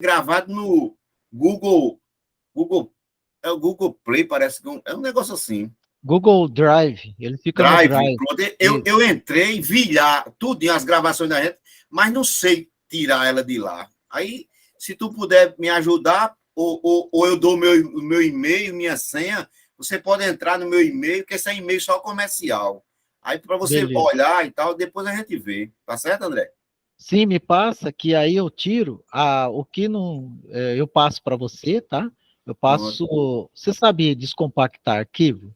gravado no Google, é o Google Play, parece que é um negócio assim. Google Drive, ele fica no Drive, Drive. pronto. Eu entrei, vi lá tudo, as gravações da gente, mas não sei tirar ela de lá. Aí, se tu puder me ajudar, ou eu dou o meu e-mail, minha senha, você pode entrar no meu e-mail, que esse é e-mail só comercial. Aí, para você Beleza. olhar e tal, depois a gente vê. Tá certo, André? Sim, me passa que aí eu tiro o que não eu passo para você, tá? Eu Pronto. passo. Você sabia descompactar arquivo?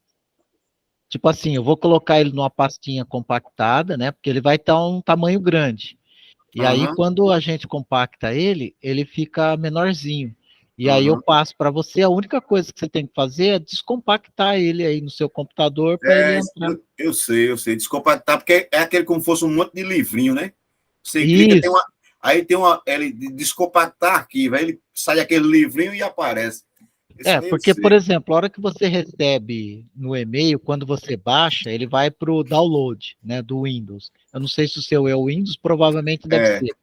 Tipo assim, eu vou colocar ele numa pastinha compactada, né? Porque ele vai estar um tamanho grande. E aí, Aham, quando a gente compacta ele, ele fica menorzinho. E aí eu aham. passo para você. A única coisa que você tem que fazer é descompactar ele aí no seu computador para ele É, entrar. eu sei. Descompactar, porque é aquele como fosse um monte de livrinho, né? Você clica, tem Isso. uma. Aí tem uma. Ele descompactar arquivo, aí ele sai aquele livrinho e aparece. Esse aí eu Porque, por sei. exemplo, a hora que você recebe no e-mail, quando você baixa, ele vai para o download, né, do Windows. Eu não sei se o seu é o Windows, provavelmente deve É, ser.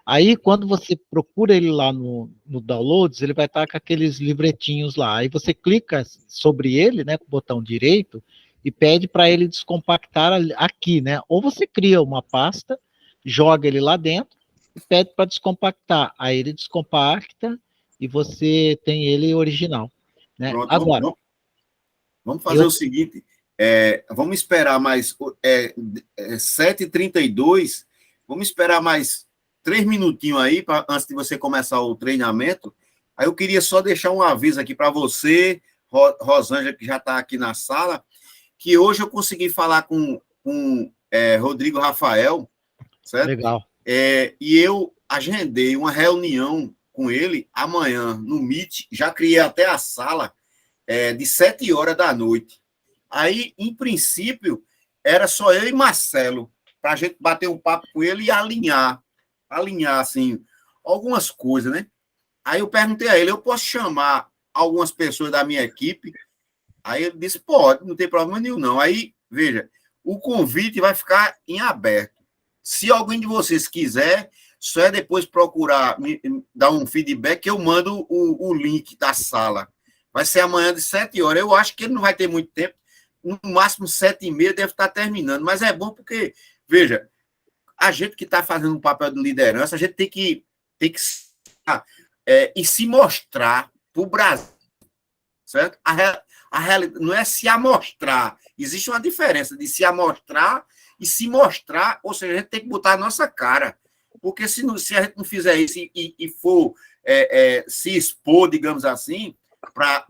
Aí, quando você procura ele lá no Downloads, ele vai estar com aqueles livretinhos lá. Aí você clica sobre ele, né, com o botão direito, e pede para ele descompactar aqui, né? Ou você cria uma pasta, joga ele lá dentro e pede para descompactar. Aí ele descompacta e você tem ele original, né? pronto. Agora, Vamos fazer eu o seguinte: vamos esperar mais 7h32. Vamos esperar mais 3 minutinhos aí, antes de você começar o treinamento. Aí eu queria só deixar um aviso aqui para você, Rosângela, que já está aqui na sala, que hoje eu consegui falar com Rodrigo Rafael, certo? legal. E eu agendei uma reunião com ele amanhã no Meet, já criei até a sala de 7 horas da noite. Aí, em princípio, era só eu e Marcelo, para a gente bater um papo com ele e alinhar, assim, algumas coisas, né? Aí eu perguntei a ele, eu posso chamar algumas pessoas da minha equipe? Aí ele disse, pode, não tem problema nenhum, não. Aí, veja, o convite vai ficar em aberto. Se alguém de vocês quiser, só é depois procurar, me dar um feedback, que eu mando o link da sala. Vai ser amanhã de 7 horas. Eu acho que ele não vai ter muito tempo. No máximo 7h30 deve estar terminando. Mas é bom porque, veja, a gente que está fazendo um papel de liderança, a gente tem que e se mostrar para o Brasil, certo? A realidade não é se amostrar. Existe uma diferença de se amostrar e se mostrar, ou seja, a gente tem que botar a nossa cara. Porque se a gente não fizer isso e for se expor, digamos assim, para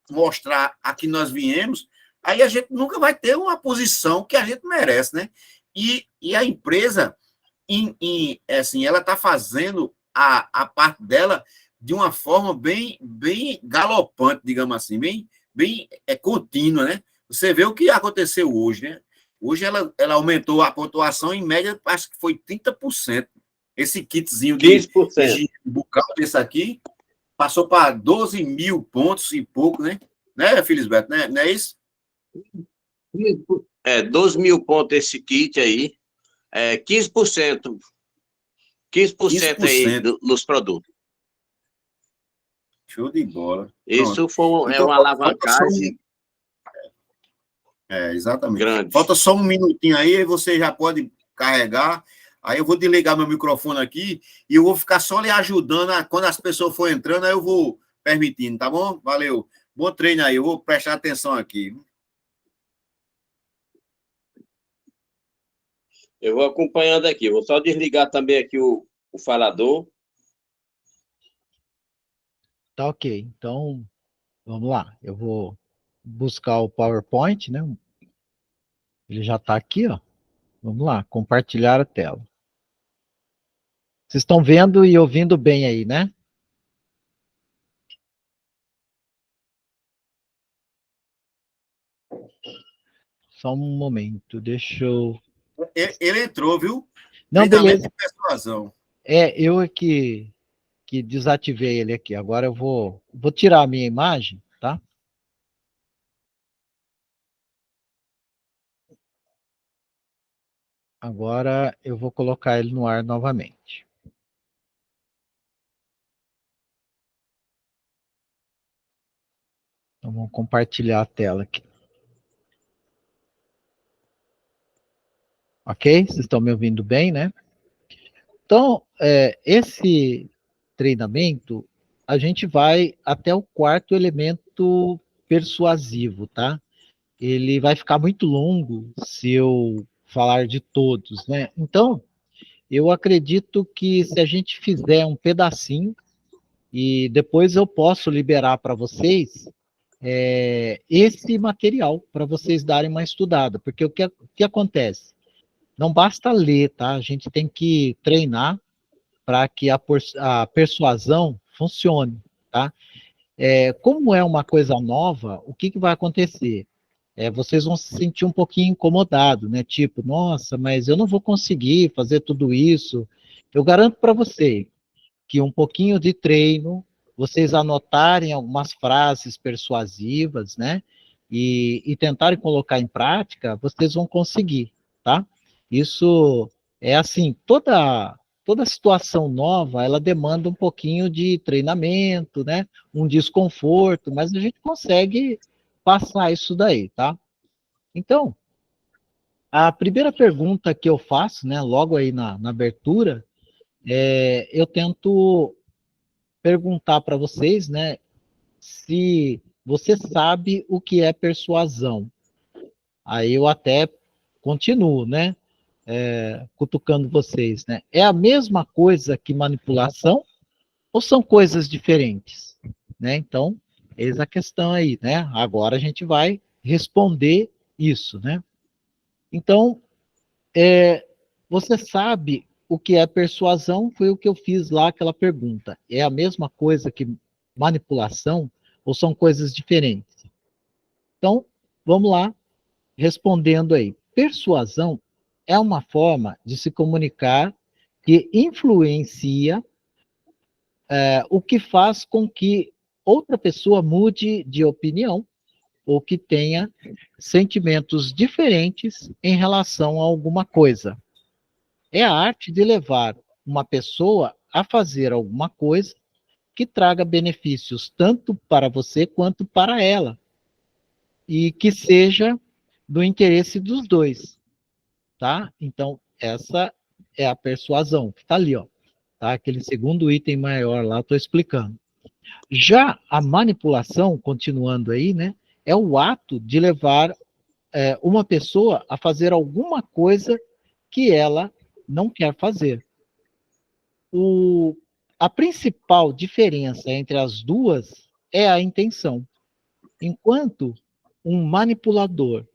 mostrar a que nós viemos, aí a gente nunca vai ter uma posição que a gente merece, né? E a empresa, assim, ela está fazendo a parte dela de uma forma bem galopante, digamos assim, bem contínua, né? Você vê o que aconteceu hoje, né? Hoje ela aumentou a pontuação em média, acho que foi 30%. Esse kitzinho de 15%. higiene bucal desse aqui passou para 12 mil pontos e pouco, né? Né, Felisberto? Né? Não é isso? 12 mil pontos esse kit aí, 15%, 15% aí 15%. nos produtos. Show de bola. Pronto. Isso é Então, uma falta só alavancagem exatamente. grande. Falta só um minutinho aí você já pode carregar. Aí eu vou desligar meu microfone aqui e eu vou ficar só lhe ajudando. Quando as pessoas for entrando, aí eu vou permitindo, tá bom? Valeu. Bom treino aí, eu vou prestar atenção aqui. Eu vou acompanhando aqui. Vou só desligar também aqui o falador. Tá ok. Então, vamos lá. Eu vou buscar o PowerPoint, né? Ele já está aqui, ó. Vamos lá, compartilhar a tela. Vocês estão vendo e ouvindo bem aí, né? Só um momento, deixa eu. Ele entrou, viu? Não, Treinamento beleza. de persuasão. Eu é que desativei ele aqui. Agora eu vou tirar a minha imagem, tá? Agora eu vou colocar ele no ar novamente. Então, vamos compartilhar a tela aqui. Ok? Vocês estão me ouvindo bem, né? Então, esse treinamento, a gente vai até o quarto elemento persuasivo, tá? Ele vai ficar muito longo se eu falar de todos, né? Então, eu acredito que se a gente fizer um pedacinho, e depois eu posso liberar para vocês esse material, para vocês darem uma estudada, porque o que acontece? Não basta ler, tá? A gente tem que treinar para que a persuasão funcione, tá? Como é uma coisa nova, o que vai acontecer? Vocês vão se sentir um pouquinho incomodados, né? Tipo, nossa, mas eu não vou conseguir fazer tudo isso. Eu garanto para vocês que um pouquinho de treino, vocês anotarem algumas frases persuasivas, né? E tentarem colocar em prática, vocês vão conseguir, tá? Isso é assim, toda situação nova, ela demanda um pouquinho de treinamento, né? Um desconforto, mas a gente consegue passar isso daí, tá? Então, a primeira pergunta que eu faço, né, logo aí na abertura, eu tento perguntar para vocês, né, se você sabe o que é persuasão. Aí eu até continuo, né, cutucando vocês, né? É a mesma coisa que manipulação ou são coisas diferentes, né? Então, eis a questão aí, né? Agora a gente vai responder isso, né? Então, você sabe o que é persuasão? Foi o que eu fiz lá, aquela pergunta. É a mesma coisa que manipulação ou são coisas diferentes? Então, vamos lá, respondendo aí. Persuasão é uma forma de se comunicar que influencia o que faz com que outra pessoa mude de opinião ou que tenha sentimentos diferentes em relação a alguma coisa. É a arte de levar uma pessoa a fazer alguma coisa que traga benefícios tanto para você quanto para ela e que seja do interesse dos dois, tá? Então, essa é a persuasão, que está ali, ó, tá? Aquele segundo item maior lá, estou explicando. Já a manipulação, continuando aí, né, é o ato de levar uma pessoa a fazer alguma coisa que ela não quer fazer. A principal diferença entre as duas é a intenção. Enquanto um manipulador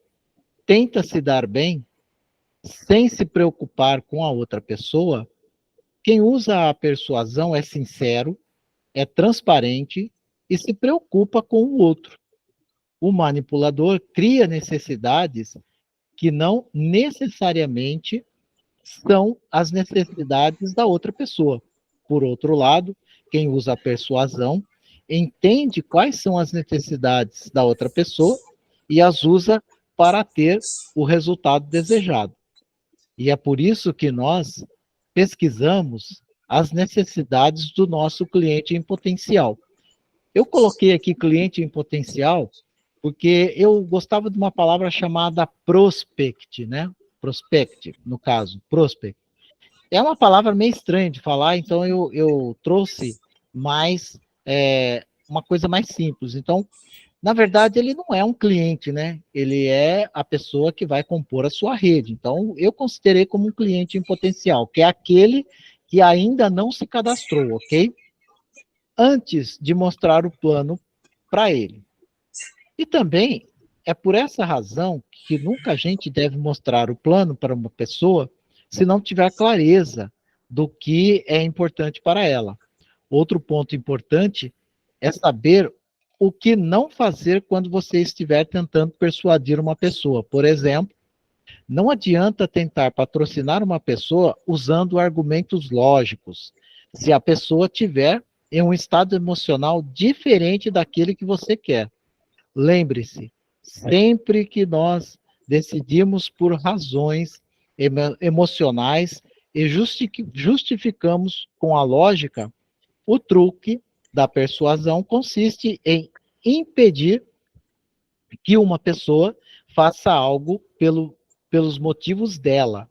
tenta se dar bem, sem se preocupar com a outra pessoa, quem usa a persuasão é sincero, é transparente e se preocupa com o outro. O manipulador cria necessidades que não necessariamente são as necessidades da outra pessoa. Por outro lado, quem usa a persuasão entende quais são as necessidades da outra pessoa e as usa para ter o resultado desejado. E é por isso que nós pesquisamos as necessidades do nosso cliente em potencial. Eu coloquei aqui cliente em potencial porque eu gostava de uma palavra chamada prospect, né? Prospect, no caso, prospect. É uma palavra meio estranha de falar, então eu trouxe mais uma coisa mais simples. Então, na verdade, ele não é um cliente, né? Ele é a pessoa que vai compor a sua rede. Então, eu considerei como um cliente em potencial, que é aquele que ainda não se cadastrou, ok? Antes de mostrar o plano para ele. E também é por essa razão que nunca a gente deve mostrar o plano para uma pessoa se não tiver clareza do que é importante para ela. Outro ponto importante é saber o que não fazer quando você estiver tentando persuadir uma pessoa. Por exemplo, não adianta tentar patrocinar uma pessoa usando argumentos lógicos, se a pessoa tiver em um estado emocional diferente daquele que você quer. Lembre-se, sempre que nós decidimos por razões emocionais e justificamos com a lógica, o truque da persuasão consiste em impedir que uma pessoa faça algo pelos motivos dela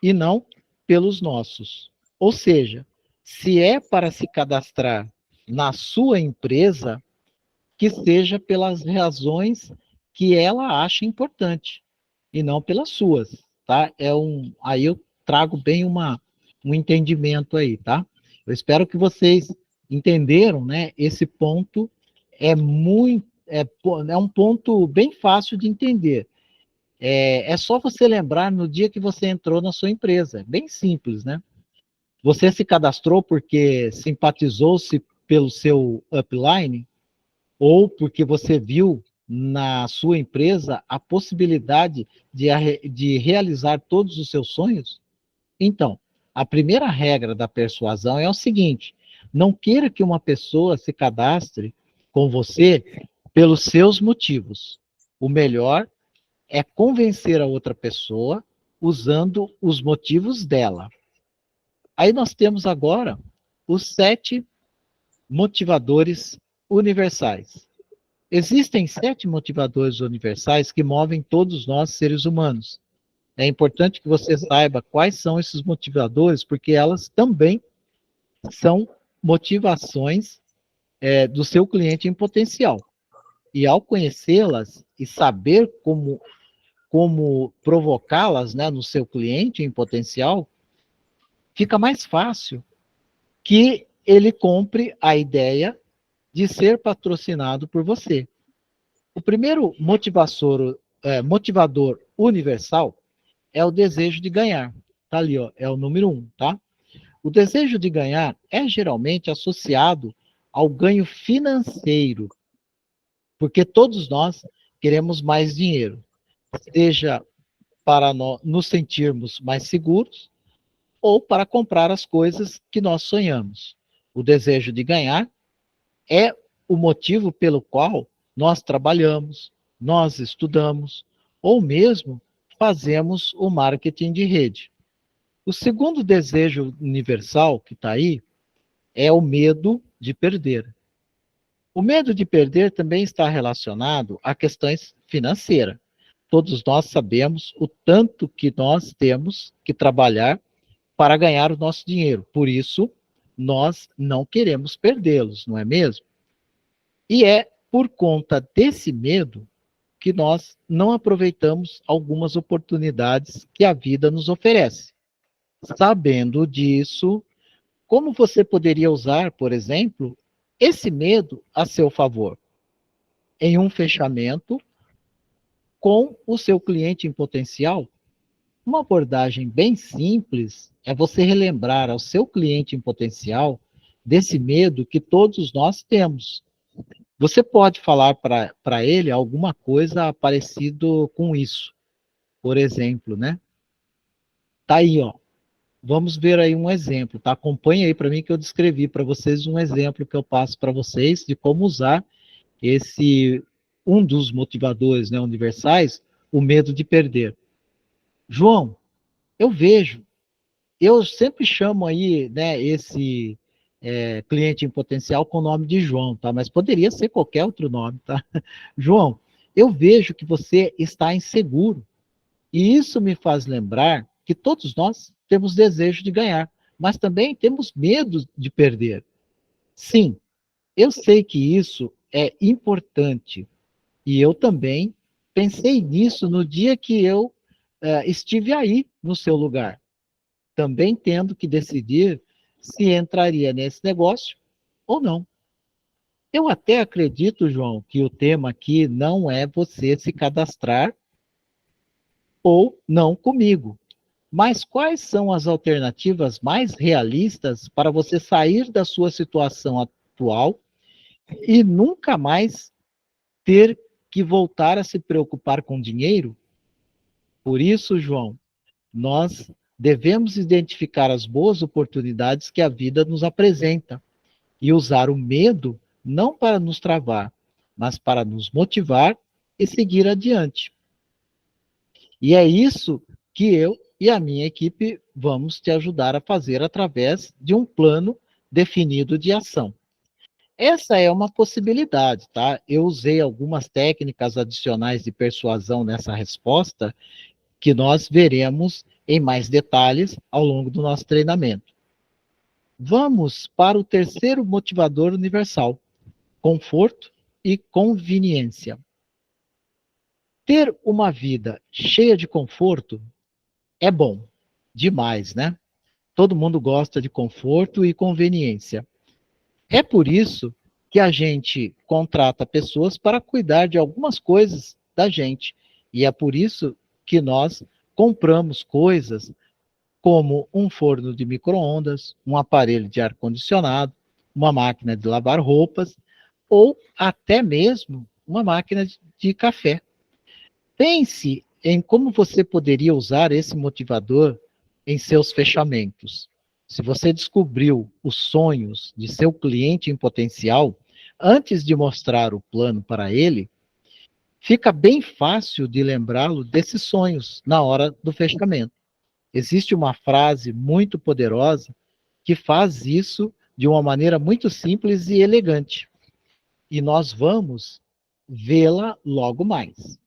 e não pelos nossos. Ou seja, se é para se cadastrar na sua empresa, que seja pelas razões que ela acha importante e não pelas suas, tá? Aí eu trago bem um entendimento aí, tá? Eu espero que vocês entenderam, né? Esse ponto é um ponto bem fácil de entender. É só você lembrar no dia que você entrou na sua empresa. Bem simples, né? Você se cadastrou porque simpatizou-se pelo seu upline ou porque você viu na sua empresa a possibilidade de realizar todos os seus sonhos? Então, a primeira regra da persuasão é o seguinte: não queira que uma pessoa se cadastre com você pelos seus motivos. O melhor é convencer a outra pessoa usando os motivos dela. Aí nós temos agora os 7 motivadores universais. Existem 7 motivadores universais que movem todos nós, seres humanos. É importante que você saiba quais são esses motivadores, porque elas também são motivações do seu cliente em potencial. E ao conhecê-las e saber como provocá-las, né, no seu cliente em potencial, fica mais fácil que ele compre a ideia de ser patrocinado por você. O primeiro motivador universal é o desejo de ganhar. Tá ali, ó, é o número 1, tá? O desejo de ganhar é geralmente associado ao ganho financeiro, porque todos nós queremos mais dinheiro, seja para nos sentirmos mais seguros ou para comprar as coisas que nós sonhamos. O desejo de ganhar é o motivo pelo qual nós trabalhamos, nós estudamos, ou mesmo fazemos o marketing de rede. O segundo desejo universal que está aí é o medo de perder. O medo de perder também está relacionado a questões financeiras. Todos nós sabemos o tanto que nós temos que trabalhar para ganhar o nosso dinheiro. Por isso, nós não queremos perdê-los, não é mesmo? E é por conta desse medo que nós não aproveitamos algumas oportunidades que a vida nos oferece. Sabendo disso, como você poderia usar, por exemplo, esse medo a seu favor? Em um fechamento com o seu cliente em potencial, uma abordagem bem simples é você relembrar ao seu cliente em potencial desse medo que todos nós temos. Você pode falar para ele alguma coisa parecido com isso. Por exemplo, né? Tá aí, ó. Vamos ver aí um exemplo, tá? Acompanhe aí para mim que eu descrevi para vocês um exemplo que eu passo para vocês de como usar um dos motivadores, né, universais, o medo de perder. João, eu sempre chamo aí, né, esse cliente em potencial com o nome de João, tá? Mas poderia ser qualquer outro nome, tá? João, eu vejo que você está inseguro. E isso me faz lembrar que todos nós temos desejo de ganhar, mas também temos medo de perder. Sim, eu sei que isso é importante. E eu também pensei nisso no dia que eu estive aí no seu lugar, também tendo que decidir se entraria nesse negócio ou não. Eu até acredito, João, que o tema aqui não é você se cadastrar ou não comigo. Mas quais são as alternativas mais realistas para você sair da sua situação atual e nunca mais ter que voltar a se preocupar com dinheiro? Por isso, João, nós devemos identificar as boas oportunidades que a vida nos apresenta e usar o medo não para nos travar, mas para nos motivar e seguir adiante. E é isso que eu e a minha equipe vamos te ajudar a fazer através de um plano definido de ação. Essa é uma possibilidade, tá? Eu usei algumas técnicas adicionais de persuasão nessa resposta, que nós veremos em mais detalhes ao longo do nosso treinamento. Vamos para o terceiro motivador universal: conforto e conveniência. Ter uma vida cheia de conforto é bom, demais, né? Todo mundo gosta de conforto e conveniência. É por isso que a gente contrata pessoas para cuidar de algumas coisas da gente. E é por isso que nós compramos coisas como um forno de micro-ondas, um aparelho de ar-condicionado, uma máquina de lavar roupas ou até mesmo uma máquina de café. Pense em como você poderia usar esse motivador em seus fechamentos. Se você descobriu os sonhos de seu cliente em potencial, antes de mostrar o plano para ele, fica bem fácil de lembrá-lo desses sonhos na hora do fechamento. Existe uma frase muito poderosa que faz isso de uma maneira muito simples e elegante. E nós vamos vê-la logo mais.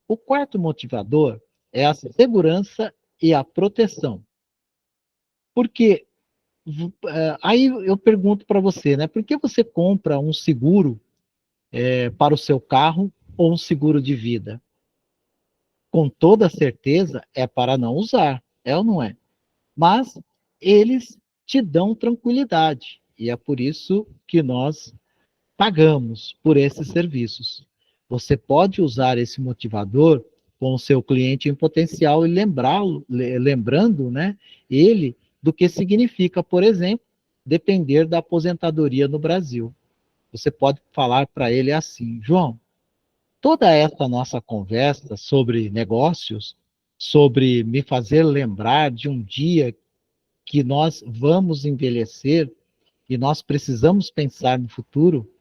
O quarto motivador é a segurança e a proteção. Porque aí eu pergunto para você, né? Por que você compra um seguro para o seu carro ou um seguro de vida? Com toda certeza é para não usar, é ou não é? Mas eles te dão tranquilidade e é por isso que nós pagamos por esses serviços. Você pode usar esse motivador com o seu cliente em potencial e lembrando, né, ele do que significa, por exemplo, depender da aposentadoria no Brasil. Você pode falar para ele assim: João, toda essa nossa conversa sobre negócios, sobre me fazer lembrar de um dia que nós vamos envelhecer e nós precisamos pensar no futuro,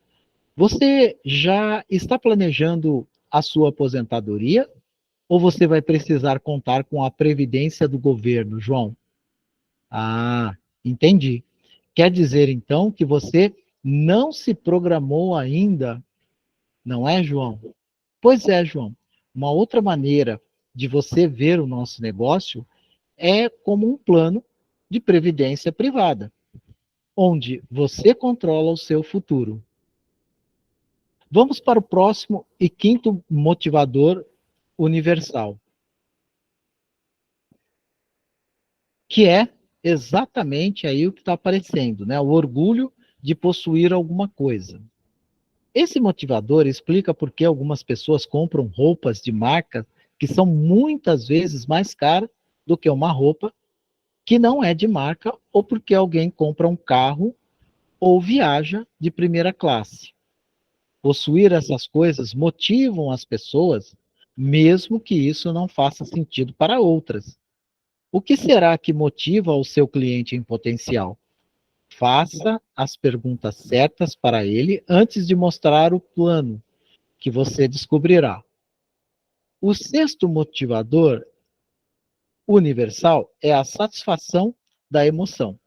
você já está planejando a sua aposentadoria? Ou você vai precisar contar com a previdência do governo, João? Ah, entendi. Quer dizer, então, que você não se programou ainda, não é, João? Pois é, João. Uma outra maneira de você ver o nosso negócio é como um plano de previdência privada, onde você controla o seu futuro. Vamos para o próximo e quinto motivador universal, que é exatamente aí o que está aparecendo, né? O orgulho de possuir alguma coisa. Esse motivador explica por que algumas pessoas compram roupas de marca que são muitas vezes mais caras do que uma roupa que não é de marca, ou porque alguém compra um carro ou viaja de primeira classe. Possuir essas coisas motivam as pessoas, mesmo que isso não faça sentido para outras. O que será que motiva o seu cliente em potencial? Faça as perguntas certas para ele antes de mostrar o plano, que você descobrirá. O sexto motivador universal é a satisfação da emoção.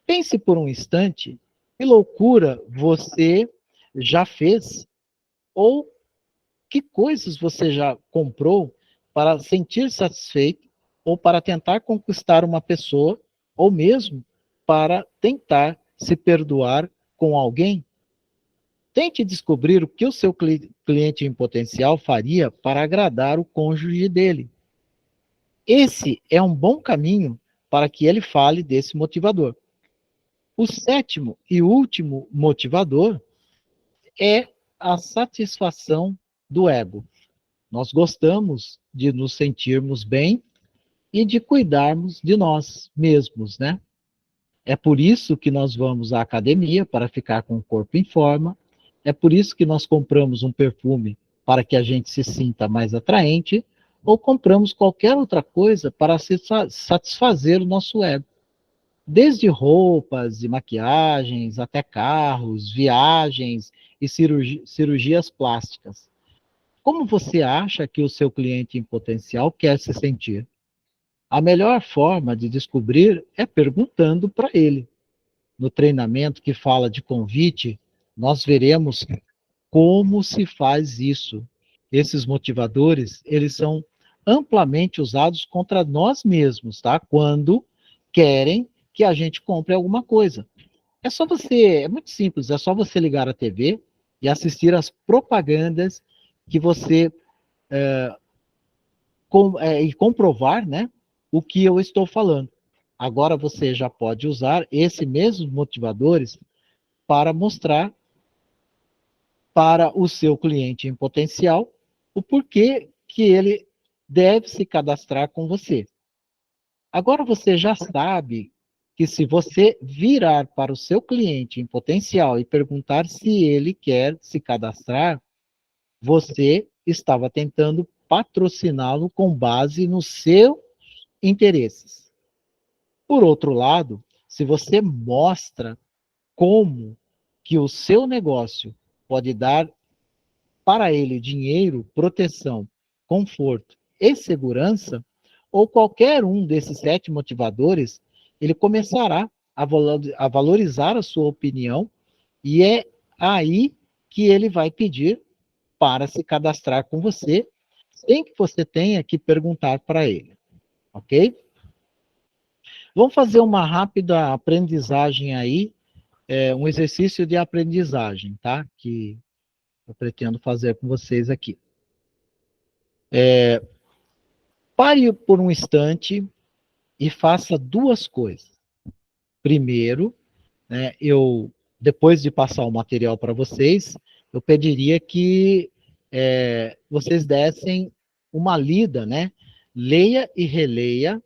Pense por um instante que loucura você já fez ou que coisas você já comprou para sentir satisfeito ou para tentar conquistar uma pessoa ou mesmo para tentar se perdoar com alguém. Tente descobrir o que o seu cliente em potencial faria para agradar o cônjuge dele. Esse é um bom caminho para que ele fale desse motivador. O sétimo e último motivador é a satisfação do ego. Nós gostamos de nos sentirmos bem e de cuidarmos de nós mesmos, né? É por isso que nós vamos à academia, para ficar com o corpo em forma. É por isso que nós compramos um perfume, para que a gente se sinta mais atraente, ou compramos qualquer outra coisa para satisfazer o nosso ego. Desde roupas e maquiagens, até carros, viagens e cirurgias plásticas. Como você acha que o seu cliente em potencial quer se sentir? A melhor forma de descobrir é perguntando para ele. No treinamento que fala de convite, nós veremos como se faz isso. Esses motivadores, eles são amplamente usados contra nós mesmos, tá? Quando querem que a gente compre alguma coisa. É muito simples, é só você ligar a TV e assistir as propagandas que você e comprovar, né, o que eu estou falando. Agora você já pode usar esses mesmos motivadores para mostrar para o seu cliente em potencial o porquê que ele deve se cadastrar com você. Agora você já sabe que se você virar para o seu cliente em potencial e perguntar se ele quer se cadastrar, você estava tentando patrociná-lo com base nos seus interesses. Por outro lado, se você mostra como que o seu negócio pode dar para ele dinheiro, proteção, conforto e segurança, ou qualquer um desses 7 motivadores, ele começará a valorizar a sua opinião e é aí que ele vai pedir para se cadastrar com você, sem que você tenha que perguntar para ele, ok? Vamos fazer uma rápida aprendizagem aí, um exercício de aprendizagem, tá? Que eu pretendo fazer com vocês aqui. Pare por um instante e faça 2 coisas. Primeiro, né, depois de passar o material para vocês, eu pediria que vocês dessem uma lida, né? Leia e releia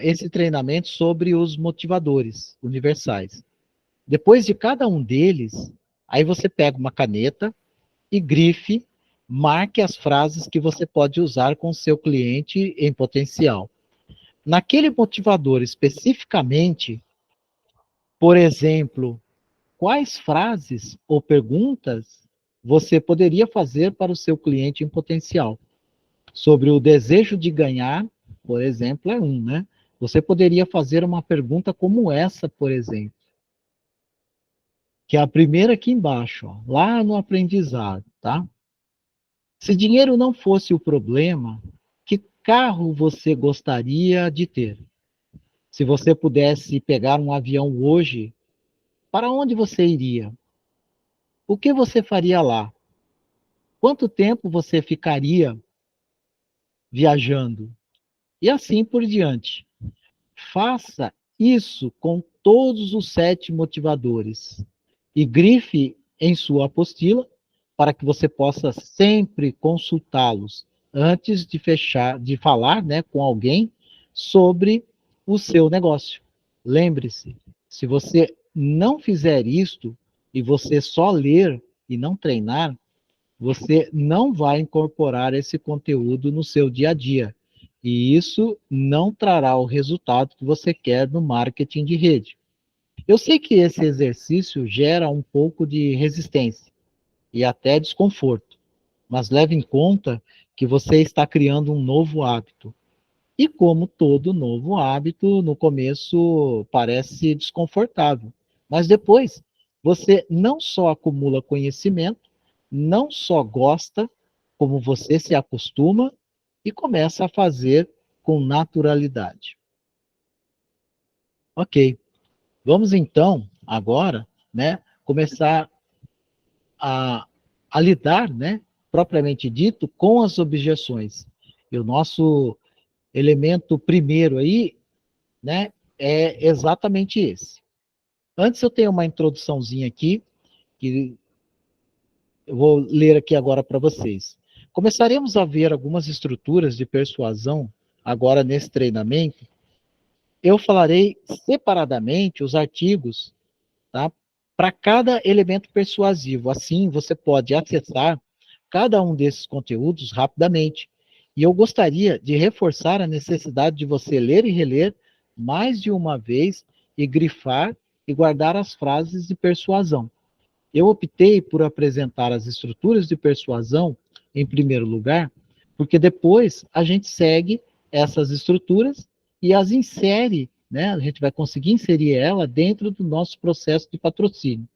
esse treinamento sobre os motivadores universais. Depois de cada um deles, aí você pega uma caneta e grife, marque as frases que você pode usar com o seu cliente em potencial. Naquele motivador especificamente, por exemplo, quais frases ou perguntas você poderia fazer para o seu cliente em potencial? Sobre o desejo de ganhar, por exemplo, é um, né? Você poderia fazer uma pergunta como essa, por exemplo, que é a primeira aqui embaixo, ó, lá no aprendizado, tá? Se dinheiro não fosse o problema, que carro você gostaria de ter? Se você pudesse pegar um avião hoje, para onde você iria? O que você faria lá? Quanto tempo você ficaria viajando? E assim por diante. Faça isso com todos os 7 motivadores e grife em sua apostila para que você possa sempre consultá-los antes de falar, né, com alguém sobre o seu negócio. Lembre-se, se você não fizer isto e você só ler e não treinar, você não vai incorporar esse conteúdo no seu dia a dia. E isso não trará o resultado que você quer no marketing de rede. Eu sei que esse exercício gera um pouco de resistência e até desconforto, mas leve em conta que você está criando um novo hábito. E como todo novo hábito, no começo parece desconfortável, mas depois você não só acumula conhecimento, não só gosta, como você se acostuma e começa a fazer com naturalidade. Ok, vamos então agora, né, começar a lidar, né, propriamente dito, com as objeções. E o nosso elemento primeiro aí, né, é exatamente esse. Antes eu tenho uma introduçãozinha aqui, que eu vou ler aqui agora para vocês. Começaremos a ver algumas estruturas de persuasão agora nesse treinamento. Eu falarei separadamente os artigos, tá, para cada elemento persuasivo. Assim, você pode acessar cada um desses conteúdos rapidamente. E eu gostaria de reforçar a necessidade de você ler e reler mais de uma vez e grifar e guardar as frases de persuasão. Eu optei por apresentar as estruturas de persuasão em primeiro lugar, porque depois a gente segue essas estruturas e as insere, né? A gente vai conseguir inserir ela dentro do nosso processo de patrocínio.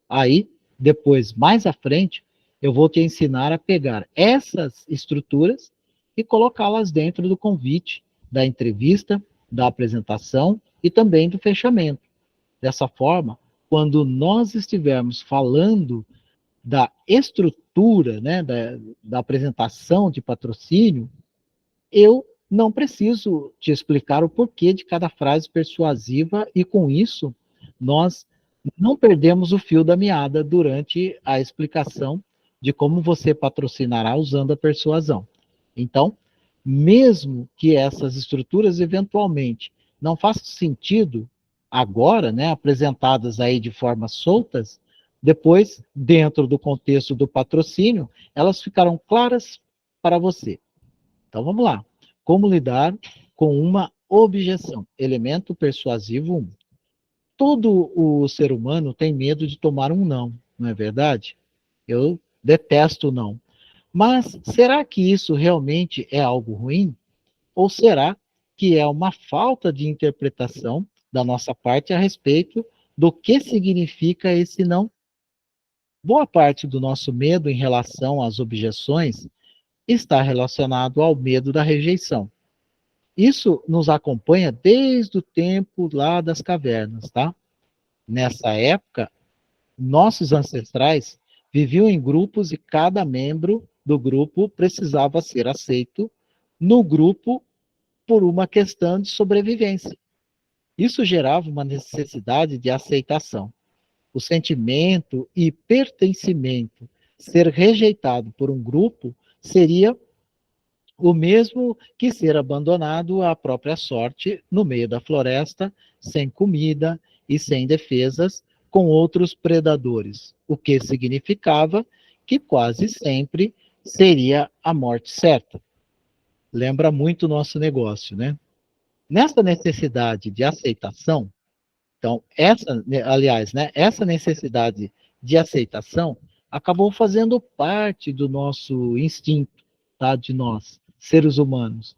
Aí, depois, mais à frente, eu vou te ensinar a pegar essas estruturas e colocá-las dentro do convite, da entrevista, da apresentação e também do fechamento. Dessa forma, quando nós estivermos falando da estrutura, né, da apresentação de patrocínio, eu não preciso te explicar o porquê de cada frase persuasiva e, com isso, nós não perdemos o fio da meada durante a explicação de como você patrocinará usando a persuasão. Então, mesmo que essas estruturas eventualmente não façam sentido agora, né, apresentadas aí de formas soltas, depois, dentro do contexto do patrocínio, elas ficarão claras para você. Então, vamos lá. Como lidar com uma objeção? Elemento persuasivo 1. Todo o ser humano tem medo de tomar um não, não é verdade? Eu detesto não. Mas será que isso realmente é algo ruim? Ou será que é uma falta de interpretação da nossa parte a respeito do que significa esse não? Boa parte do nosso medo em relação às objeções está relacionado ao medo da rejeição. Isso nos acompanha desde o tempo lá das cavernas, tá? Nessa época, nossos ancestrais viviam em grupos e cada membro do grupo precisava ser aceito no grupo por uma questão de sobrevivência. Isso gerava uma necessidade de aceitação. O sentimento e pertencimento, ser rejeitado por um grupo, seria o mesmo que ser abandonado à própria sorte no meio da floresta, sem comida e sem defesas, com outros predadores, o que significava que quase sempre seria a morte certa. Lembra muito o nosso negócio, né? Nessa necessidade de aceitação, então, essa necessidade de aceitação acabou fazendo parte do nosso instinto, tá? De nós, seres humanos.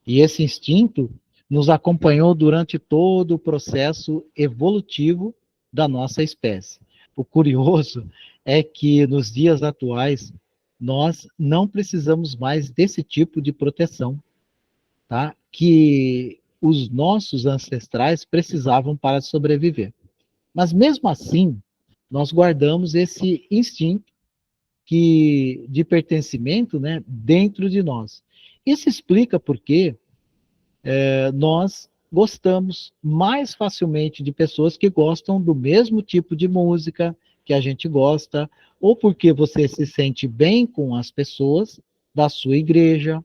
E esse instinto nos acompanhou durante todo o processo evolutivo da nossa espécie. O curioso é que nos dias atuais nós não precisamos mais desse tipo de proteção, tá? Que os nossos ancestrais precisavam para sobreviver. Mas mesmo assim, nós guardamos esse instinto de pertencimento, né, dentro de nós. Isso explica por que nós gostamos mais facilmente de pessoas que gostam do mesmo tipo de música que a gente gosta, ou porque você se sente bem com as pessoas da sua igreja,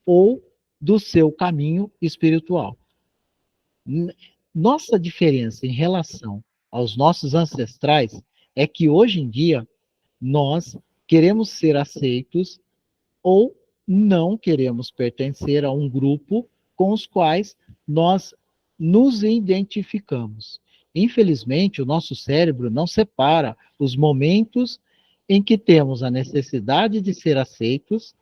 ou do seu caminho espiritual. Nossa diferença em relação aos nossos ancestrais é que hoje em dia nós queremos ser aceitos ou não queremos pertencer a um grupo com os quais nós nos identificamos. Infelizmente, o nosso cérebro não separa os momentos em que temos a necessidade de ser aceitos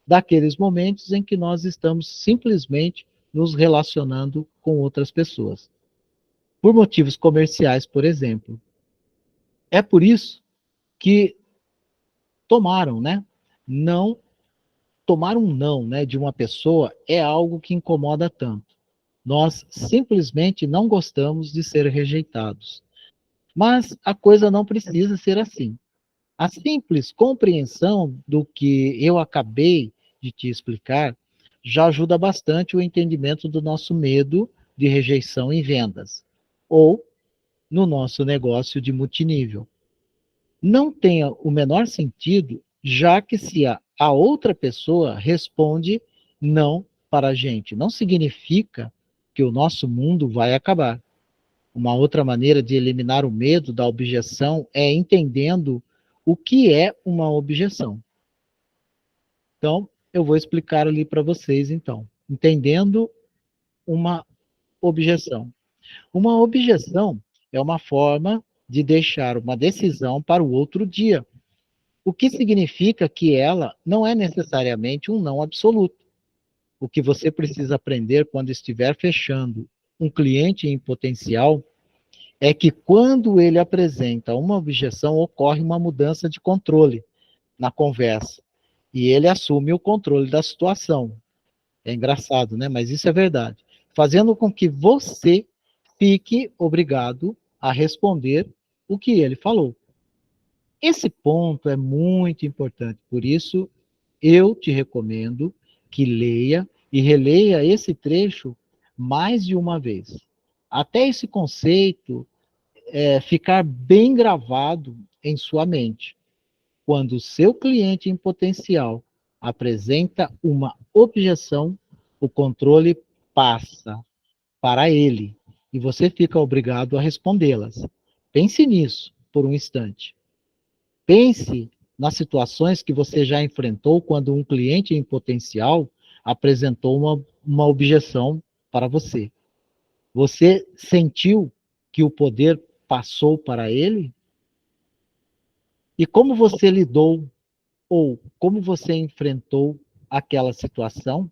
daqueles momentos em que nós estamos simplesmente nos relacionando com outras pessoas. Por motivos comerciais, por exemplo. É por isso que tomaram, né? Não tomar um não, né, de uma pessoa é algo que incomoda tanto. Nós simplesmente não gostamos de ser rejeitados. Mas a coisa não precisa ser assim. A simples compreensão do que eu acabei de te explicar já ajuda bastante o entendimento do nosso medo de rejeição em vendas ou no nosso negócio de multinível. Não tenha o menor sentido, já que se a outra pessoa responde não para a gente, não significa que o nosso mundo vai acabar. Uma outra maneira de eliminar o medo da objeção é entendendo o que é uma objeção. Então, eu vou explicar ali para vocês, então. Entendendo uma objeção. Uma objeção é uma forma de deixar uma decisão para o outro dia, o que significa que ela não é necessariamente um não absoluto. O que você precisa aprender quando estiver fechando um cliente em potencial é que quando ele apresenta uma objeção, ocorre uma mudança de controle na conversa. E ele assume o controle da situação. É engraçado, né? Mas isso é verdade. Fazendo com que você fique obrigado a responder o que ele falou. Esse ponto é muito importante, por isso eu te recomendo que leia e releia esse trecho mais de uma vez. Até esse conceito ficar bem gravado em sua mente. Quando o seu cliente em potencial apresenta uma objeção, o controle passa para ele e você fica obrigado a respondê-las. Pense nisso por um instante. Pense nas situações que você já enfrentou quando um cliente em potencial apresentou uma objeção para você. Você sentiu que o poder passou para ele? E como você lidou ou como você enfrentou aquela situação?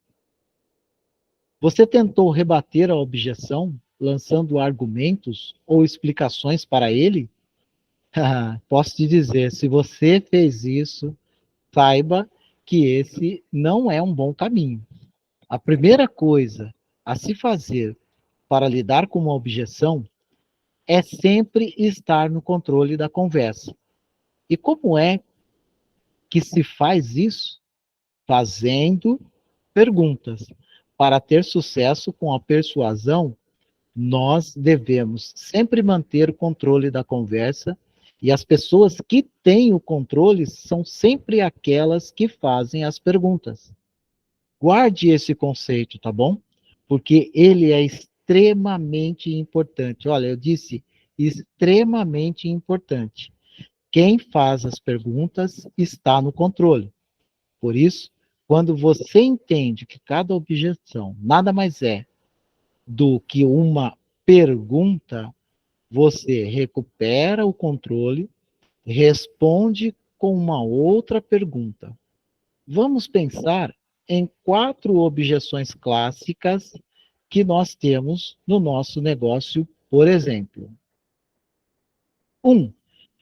Você tentou rebater a objeção, lançando argumentos ou explicações para ele? Posso te dizer, se você fez isso, saiba que esse não é um bom caminho. A primeira coisa a se fazer para lidar com uma objeção é sempre estar no controle da conversa. E como é que se faz isso? Fazendo perguntas. Para ter sucesso com a persuasão, nós devemos sempre manter o controle da conversa e as pessoas que têm o controle são sempre aquelas que fazem as perguntas. Guarde esse conceito, tá bom? Porque ele é extremamente importante. Olha, eu disse extremamente importante. Quem faz as perguntas está no controle. Por isso, quando você entende que cada objeção nada mais é do que uma pergunta, você recupera o controle, responde com uma outra pergunta. Vamos pensar em 4 objeções clássicas que nós temos no nosso negócio, por exemplo. 1.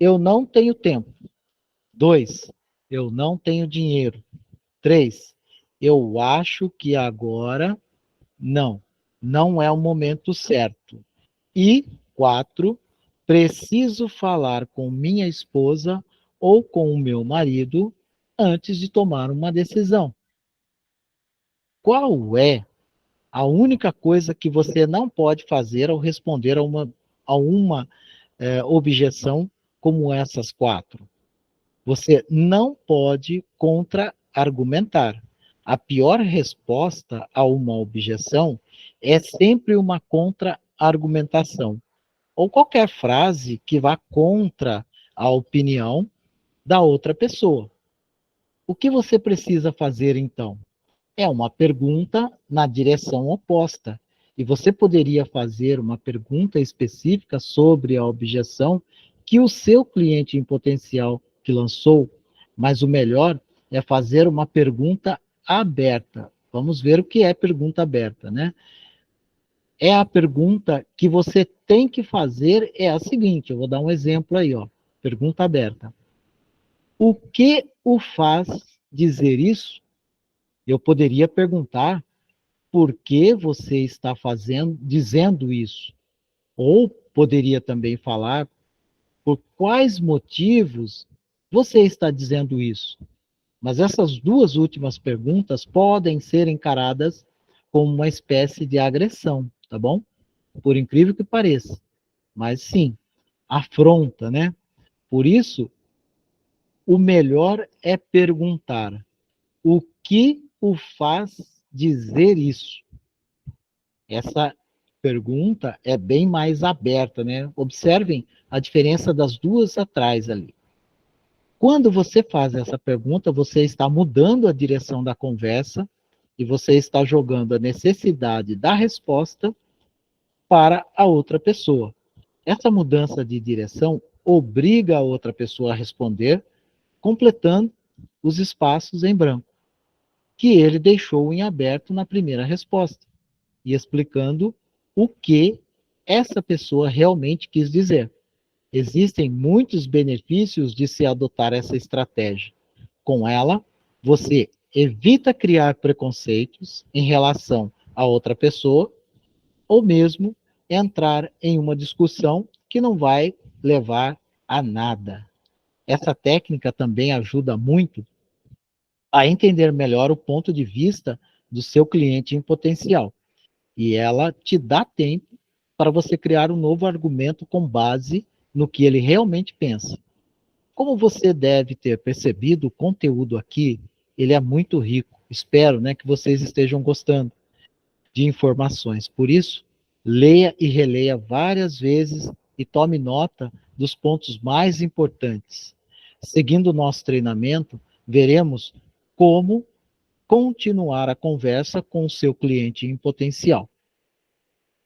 Eu não tenho tempo. 2. Eu não tenho dinheiro. 3. Eu acho que agora não é o momento certo. E 4. Preciso falar com minha esposa ou com o meu marido antes de tomar uma decisão. Qual é a única coisa que você não pode fazer ao responder a uma objeção como essas 4? Você não pode contra-argumentar. A pior resposta a uma objeção é sempre uma contra-argumentação, ou qualquer frase que vá contra a opinião da outra pessoa. O que você precisa fazer então? É uma pergunta na direção oposta. E você poderia fazer uma pergunta específica sobre a objeção que o seu cliente em potencial te lançou, mas o melhor é fazer uma pergunta aberta. Vamos ver o que é pergunta aberta, né? É a pergunta que você tem que fazer é a seguinte, eu vou dar um exemplo aí, ó. Pergunta aberta. O que o faz dizer isso? Eu poderia perguntar por que você está dizendo isso? Ou poderia também falar por quais motivos você está dizendo isso? Mas essas 2 últimas perguntas podem ser encaradas como uma espécie de agressão, tá bom? Por incrível que pareça. Mas sim, afronta, né? Por isso, o melhor é perguntar o que o faz dizer isso. Essa pergunta é bem mais aberta, né? Observem a diferença das 2 atrás ali. Quando você faz essa pergunta, você está mudando a direção da conversa e você está jogando a necessidade da resposta para a outra pessoa. Essa mudança de direção obriga a outra pessoa a responder, completando os espaços em branco, que ele deixou em aberto na primeira resposta, e explicando o que essa pessoa realmente quis dizer. Existem muitos benefícios de se adotar essa estratégia. Com ela, você evita criar preconceitos em relação a outra pessoa, ou mesmo entrar em uma discussão que não vai levar a nada. Essa técnica também ajuda muito a entender melhor o ponto de vista do seu cliente em potencial. E ela te dá tempo para você criar um novo argumento com base no que ele realmente pensa. Como você deve ter percebido, o conteúdo aqui, ele é muito rico. Espero, né, que vocês estejam gostando de informações. Por isso, leia e releia várias vezes e tome nota dos pontos mais importantes. Seguindo o nosso treinamento, veremos como continuar a conversa com o seu cliente em potencial.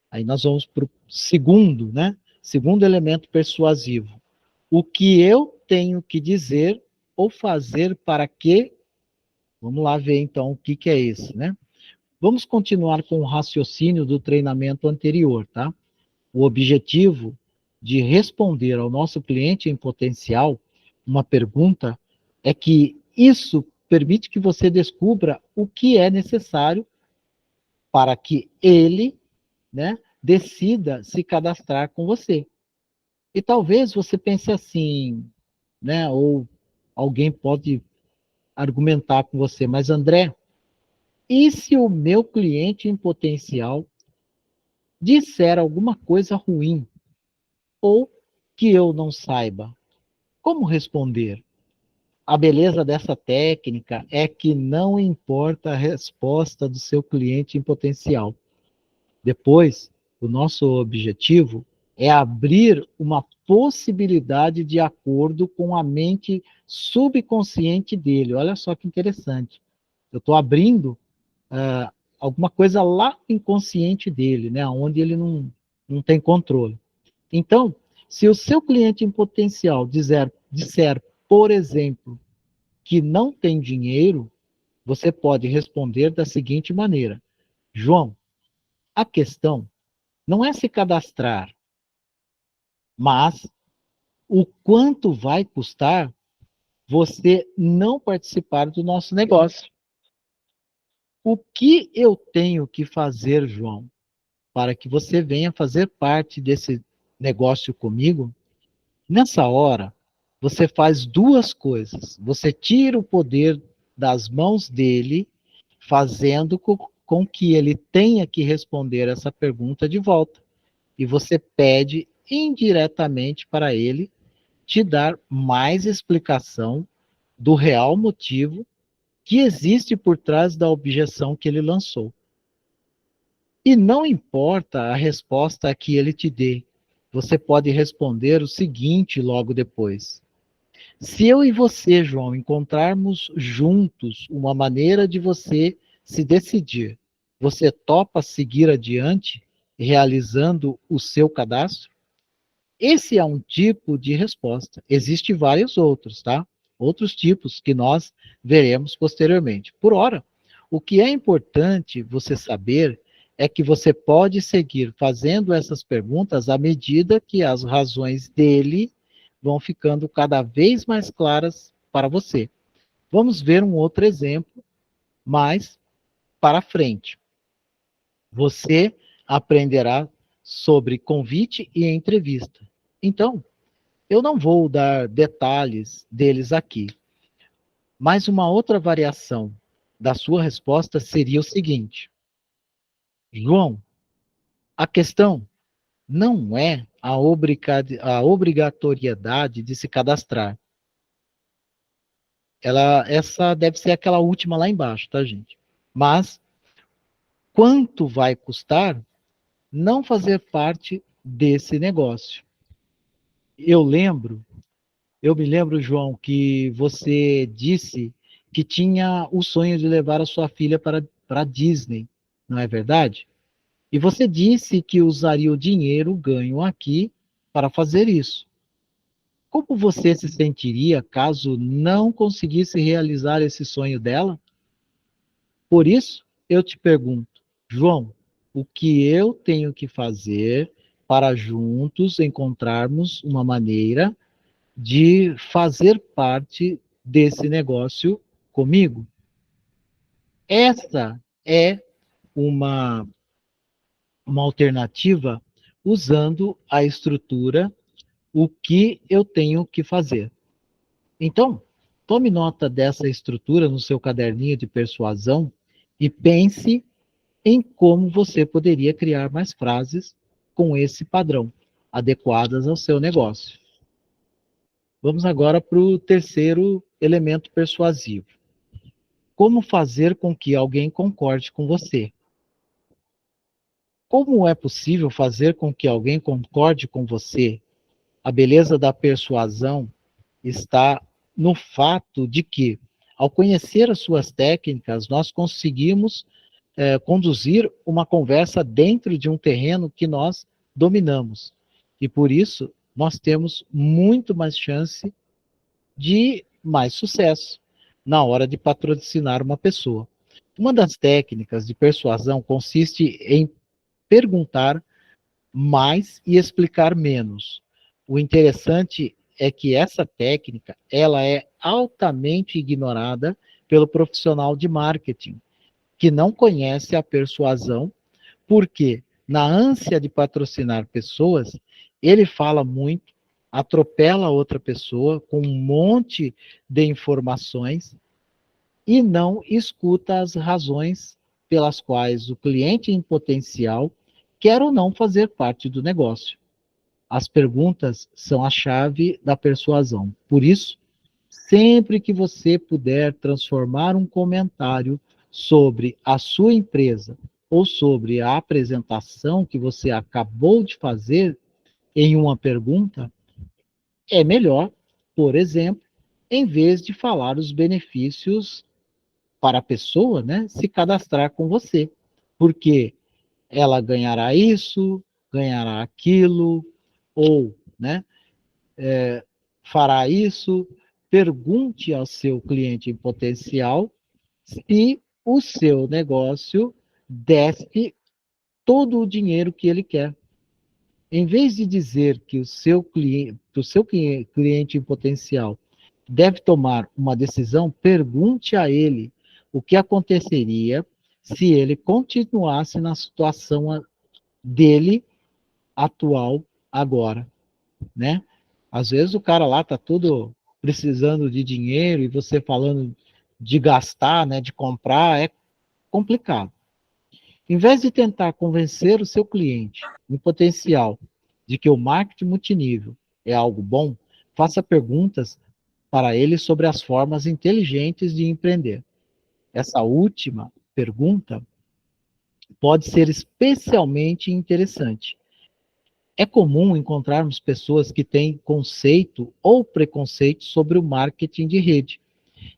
Aí nós vamos para o segundo, né? Segundo elemento persuasivo. O que eu tenho que dizer ou fazer para que... Vamos lá ver então o que é esse, né? Vamos continuar com o raciocínio do treinamento anterior, tá? O objetivo de responder ao nosso cliente em potencial uma pergunta é que isso permite que você descubra o que é necessário para que ele, né, decida se cadastrar com você. E talvez você pense assim, né, ou alguém pode argumentar com você, mas André, e se o meu cliente em potencial disser alguma coisa ruim ou que eu não saiba? Como responder? A beleza dessa técnica é que não importa a resposta do seu cliente em potencial. Depois, o nosso objetivo é abrir uma possibilidade de acordo com a mente subconsciente dele. Olha só que interessante. Eu estou abrindo alguma coisa lá no inconsciente dele, né, onde ele não tem controle. Então, se o seu cliente em potencial disser, por exemplo, que não tem dinheiro, você pode responder da seguinte maneira: João, a questão não é se cadastrar, mas o quanto vai custar você não participar do nosso negócio. O que eu tenho que fazer, João, para que você venha fazer parte desse negócio comigo? Nessa hora, você faz duas coisas. Você tira o poder das mãos dele, fazendo com que ele tenha que responder essa pergunta de volta. E você pede indiretamente para ele te dar mais explicação do real motivo que existe por trás da objeção que ele lançou. E não importa a resposta que ele te dê, você pode responder o seguinte logo depois: se eu e você, João, encontrarmos juntos uma maneira de você se decidir, você topa seguir adiante realizando o seu cadastro? Esse é um tipo de resposta. Existem vários outros, tá? Outros tipos que nós veremos posteriormente. Por ora, o que é importante você saber é que você pode seguir fazendo essas perguntas à medida que as razões dele vão ficando cada vez mais claras para você. Vamos ver um outro exemplo mais para frente. Você aprenderá sobre convite e entrevista. Então, eu não vou dar detalhes deles aqui, mas uma outra variação da sua resposta seria o seguinte: João, a questão não é a obrigatoriedade de se cadastrar. Essa deve ser aquela última lá embaixo, tá, gente? Mas quanto vai custar não fazer parte desse negócio? Eu me lembro, João, que você disse que tinha o sonho de levar a sua filha para Disney, não é verdade? E você disse que usaria o dinheiro ganho aqui para fazer isso. Como você se sentiria caso não conseguisse realizar esse sonho dela? Por isso, eu te pergunto, João, o que eu tenho que fazer para juntos encontrarmos uma maneira de fazer parte desse negócio comigo. Essa é uma alternativa usando a estrutura, o que eu tenho que fazer. Então, tome nota dessa estrutura no seu caderninho de persuasão e pense em como você poderia criar mais frases com esse padrão, adequadas ao seu negócio. Vamos agora para o terceiro elemento persuasivo. Como fazer com que alguém concorde com você? Como é possível fazer com que alguém concorde com você? A beleza da persuasão está no fato de que, ao conhecer as suas técnicas, nós conseguimos conduzir uma conversa dentro de um terreno que nós dominamos. E por isso, nós temos muito mais chance de mais sucesso na hora de patrocinar uma pessoa. Uma das técnicas de persuasão consiste em perguntar mais e explicar menos. O interessante é que essa técnica, ela é altamente ignorada pelo profissional de marketing, que não conhece a persuasão, porque na ânsia de patrocinar pessoas, ele fala muito, atropela outra pessoa com um monte de informações e não escuta as razões pelas quais o cliente em potencial quer ou não fazer parte do negócio. As perguntas são a chave da persuasão. Por isso, sempre que você puder transformar um comentário sobre a sua empresa ou sobre a apresentação que você acabou de fazer em uma pergunta, é melhor, por exemplo, em vez de falar os benefícios para a pessoa, né, se cadastrar com você, porque ela ganhará isso, ganhará aquilo, ou, né, fará isso. Pergunte ao seu cliente em potencial se o seu negócio desce todo o dinheiro que ele quer. Em vez de dizer que o seu cliente em potencial deve tomar uma decisão, pergunte a ele o que aconteceria se ele continuasse na situação dele atual agora, né? Às vezes o cara lá tá todo precisando de dinheiro e você falando de gastar, né, de comprar, é complicado. Em vez de tentar convencer o seu cliente em potencial de que o marketing multinível é algo bom, faça perguntas para ele sobre as formas inteligentes de empreender. Essa última pergunta pode ser especialmente interessante. É comum encontrarmos pessoas que têm conceito ou preconceito sobre o marketing de rede.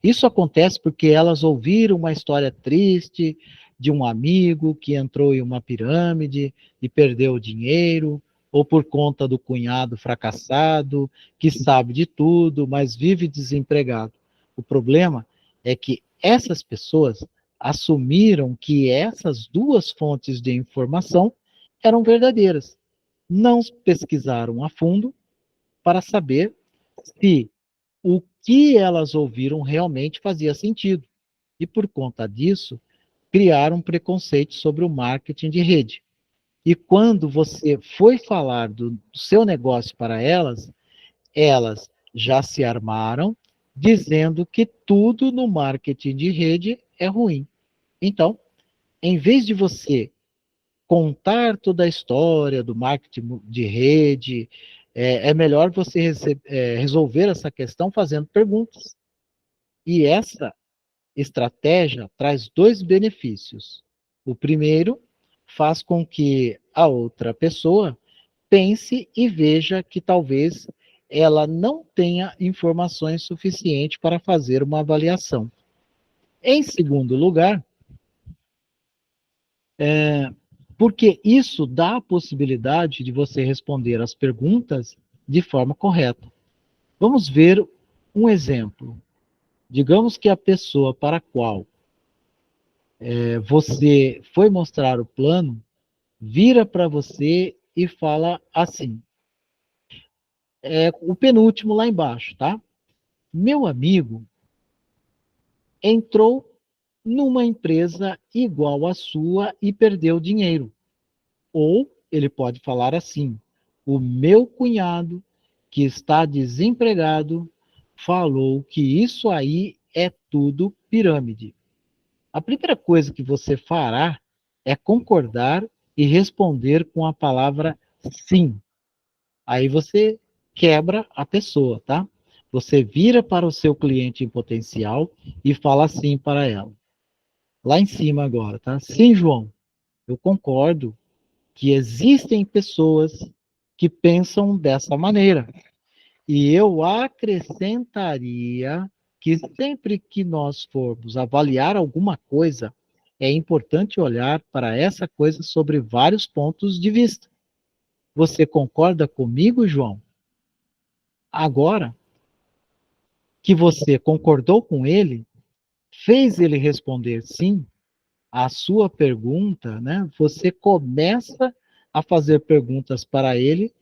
Isso acontece porque elas ouviram uma história triste de um amigo que entrou em uma pirâmide e perdeu o dinheiro, ou por conta do cunhado fracassado, que sabe de tudo, mas vive desempregado. O problema é que essas pessoas assumiram que essas duas fontes de informação eram verdadeiras. Não pesquisaram a fundo para saber se o que elas ouviram realmente fazia sentido. E por conta disso, criaram preconceito sobre o marketing de rede. E quando você foi falar do seu negócio para elas, elas já se armaram dizendo que tudo no marketing de rede é ruim. Então, em vez de você contar toda a história do marketing de rede, é melhor você resolver essa questão fazendo perguntas. E essa estratégia traz dois benefícios. O primeiro, faz com que a outra pessoa pense e veja que talvez ela não tenha informações suficientes para fazer uma avaliação. Em segundo lugar, porque isso dá a possibilidade de você responder as perguntas de forma correta. Vamos ver um exemplo. Digamos que a pessoa para a qual você foi mostrar o plano, vira para você e fala assim, o penúltimo lá embaixo, tá? Meu amigo entrou numa empresa igual à sua e perdeu dinheiro. Ou ele pode falar assim: o meu cunhado, que está desempregado, falou que isso aí é tudo pirâmide. A primeira coisa que você fará é concordar e responder com a palavra sim. Aí você quebra a pessoa, tá? Você vira para o seu cliente em potencial e fala sim para ela. Lá em cima agora, tá? Sim, João, eu concordo que existem pessoas que pensam dessa maneira. E eu acrescentaria que sempre que nós formos avaliar alguma coisa, é importante olhar para essa coisa sobre vários pontos de vista. Você concorda comigo, João? Agora que você concordou com ele, fez ele responder sim, a sua pergunta, né? Você começa a fazer perguntas para ele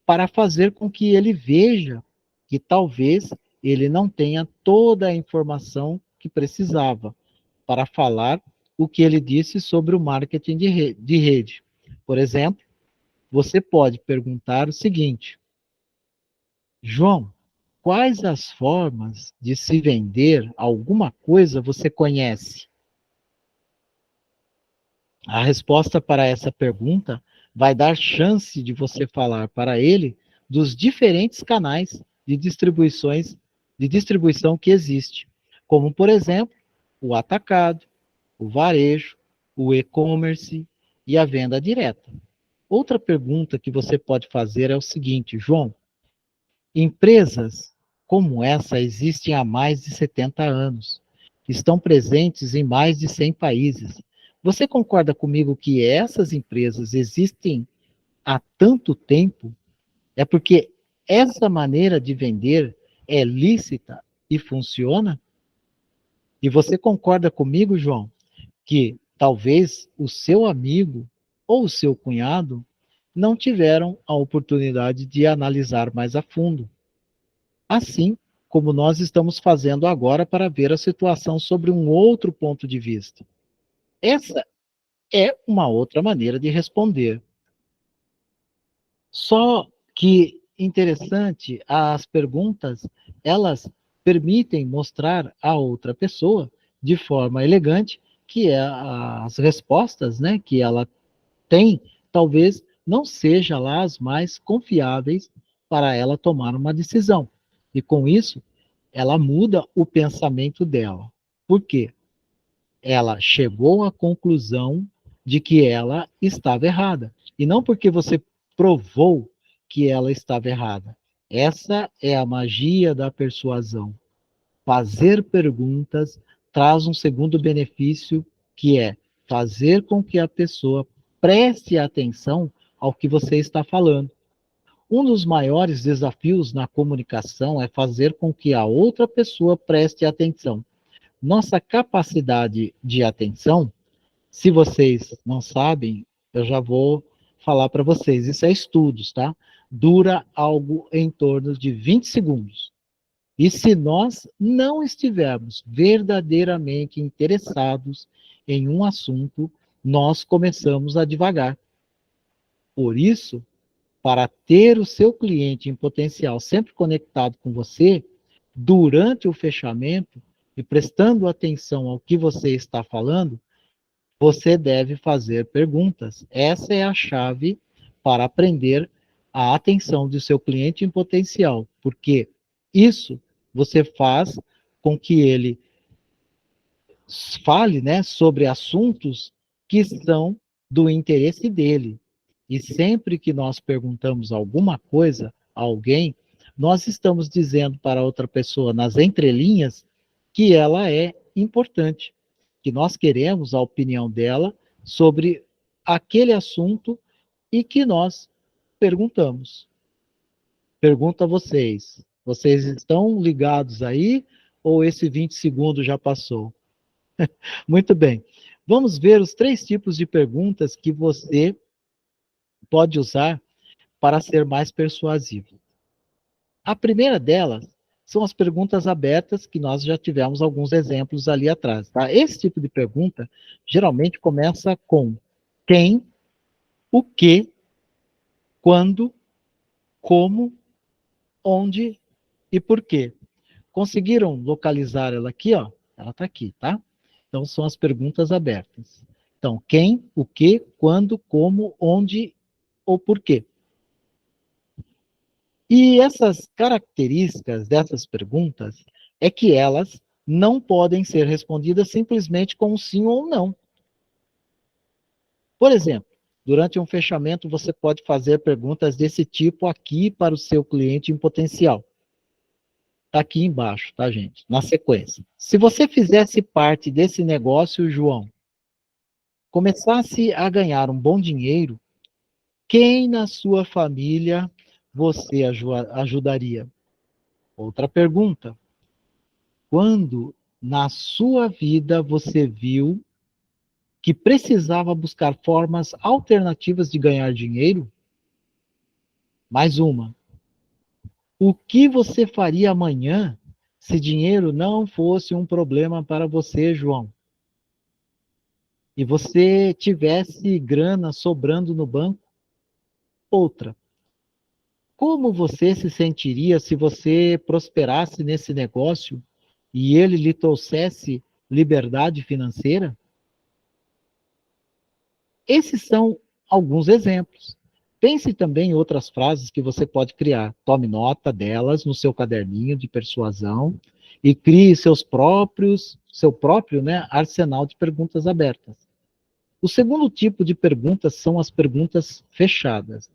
para fazer com que ele veja que talvez ele não tenha toda a informação que precisava para falar o que ele disse sobre o marketing de rede. Por exemplo, você pode perguntar o seguinte: João, quais as formas de se vender alguma coisa você conhece? A resposta para essa pergunta vai dar chance de você falar para ele dos diferentes canais de distribuição que existe, como por exemplo, o atacado, o varejo, o e-commerce e a venda direta. Outra pergunta que você pode fazer é o seguinte, João: empresas como essa existem há mais de 70 anos, estão presentes em mais de 100 países. Você concorda comigo que essas empresas existem há tanto tempo? É porque essa maneira de vender é lícita e funciona? E você concorda comigo, João, que talvez o seu amigo ou o seu cunhado não tiveram a oportunidade de analisar mais a fundo, assim como nós estamos fazendo agora para ver a situação sobre um outro ponto de vista. Essa é uma outra maneira de responder. Só que interessante, as perguntas, elas permitem mostrar à outra pessoa, de forma elegante, que as respostas, né, que ela tem, talvez não seja lá as mais confiáveis para ela tomar uma decisão. E com isso, ela muda o pensamento dela. Por quê? Ela chegou à conclusão de que ela estava errada. E não porque você provou que ela estava errada. Essa é a magia da persuasão. Fazer perguntas traz um segundo benefício, que é fazer com que a pessoa preste atenção ao que você está falando. Um dos maiores desafios na comunicação é fazer com que a outra pessoa preste atenção. Nossa capacidade de atenção, se vocês não sabem, eu já vou falar para vocês, isso é estudos, tá? Dura algo em torno de 20 segundos. E se nós não estivermos verdadeiramente interessados em um assunto, nós começamos a divagar. Por isso, para ter o seu cliente em potencial sempre conectado com você, durante o fechamento e prestando atenção ao que você está falando, você deve fazer perguntas. Essa é a chave para aprender a atenção do seu cliente em potencial, porque isso você faz com que ele fale, né, sobre assuntos que são do interesse dele. E sempre que nós perguntamos alguma coisa a alguém, nós estamos dizendo para outra pessoa, nas entrelinhas, que ela é importante, que nós queremos a opinião dela sobre aquele assunto e que nós perguntamos. Pergunto a vocês, vocês estão ligados aí ou esse 20 segundos já passou? Muito bem. Vamos ver os 3 tipos de perguntas que você pode usar para ser mais persuasivo. A primeira delas são as perguntas abertas, que nós já tivemos alguns exemplos ali atrás. Tá? Esse tipo de pergunta geralmente começa com quem, o que, quando, como, onde e por quê. Conseguiram localizar ela aqui? Ó? Ela está aqui, tá? Então, são as perguntas abertas. Então, quem, o que, quando, como, onde ou por quê. E essas características dessas perguntas é que elas não podem ser respondidas simplesmente com um sim ou não. Por exemplo, durante um fechamento, você pode fazer perguntas desse tipo aqui para o seu cliente em potencial. Está aqui embaixo, tá, gente? Na sequência. Se você fizesse parte desse negócio, João, começasse a ganhar um bom dinheiro, quem na sua família você ajudaria? Outra pergunta. Quando na sua vida você viu que precisava buscar formas alternativas de ganhar dinheiro? Mais uma. O que você faria amanhã se dinheiro não fosse um problema para você, João? E você tivesse grana sobrando no banco? Outra. Como você se sentiria se você prosperasse nesse negócio e ele lhe trouxesse liberdade financeira? Esses são alguns exemplos. Pense também em outras frases que você pode criar. Tome nota delas no seu caderninho de persuasão e crie seu próprio, né, arsenal de perguntas abertas. O segundo tipo de perguntas são as perguntas fechadas.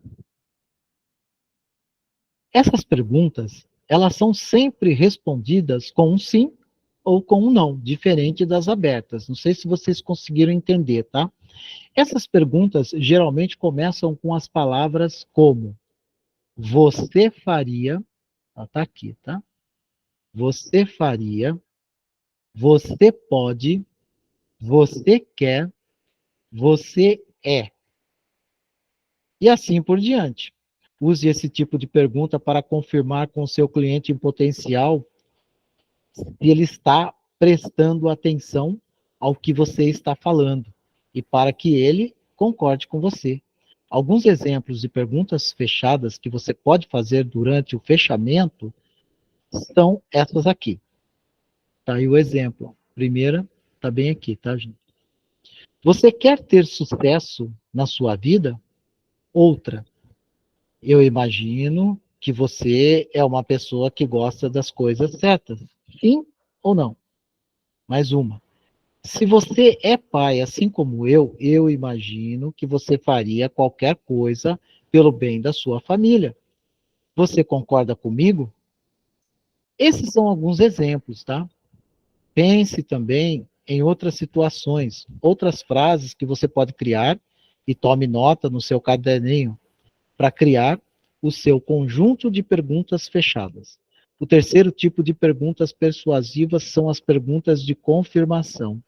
Essas perguntas, elas são sempre respondidas com um sim ou com um não, diferente das abertas. Não sei se vocês conseguiram entender, tá? Essas perguntas geralmente começam com as palavras como você faria, tá aqui, tá? Você faria, você pode, você quer, você é. E assim por diante. Use esse tipo de pergunta para confirmar com o seu cliente em potencial se ele está prestando atenção ao que você está falando e para que ele concorde com você. Alguns exemplos de perguntas fechadas que você pode fazer durante o fechamento são essas aqui. Tá aí o exemplo. Primeira, tá bem aqui, tá, gente? Você quer ter sucesso na sua vida? Outra, eu imagino que você é uma pessoa que gosta das coisas certas. Sim ou não? Mais uma. Se você é pai, assim como eu imagino que você faria qualquer coisa pelo bem da sua família. Você concorda comigo? Esses são alguns exemplos, tá? Pense também em outras situações, outras frases que você pode criar e tome nota no seu caderninho para criar o seu conjunto de perguntas fechadas. O terceiro tipo de perguntas persuasivas são as perguntas de confirmação.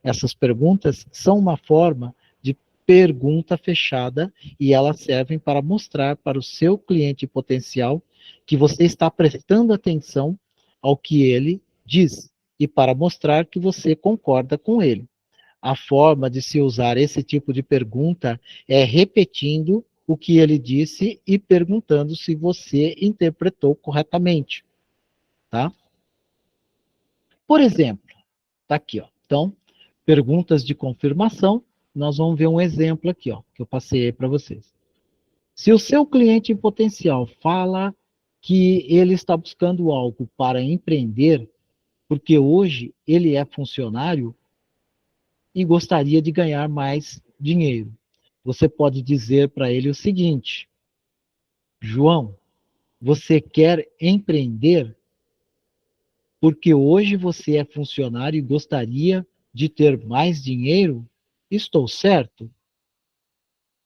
Essas perguntas são uma forma de pergunta fechada e elas servem para mostrar para o seu cliente potencial que você está prestando atenção ao que ele diz e para mostrar que você concorda com ele. A forma de se usar esse tipo de pergunta é repetindo o que ele disse e perguntando se você interpretou corretamente, tá? Por exemplo, tá aqui, ó. Então, perguntas de confirmação, nós vamos ver um exemplo aqui, ó, que eu passei aí para vocês. Se o seu cliente em potencial fala que ele está buscando algo para empreender, porque hoje ele é funcionário e gostaria de ganhar mais dinheiro, você pode dizer para ele o seguinte: João, você quer empreender porque hoje você é funcionário e gostaria de ter mais dinheiro? Estou certo?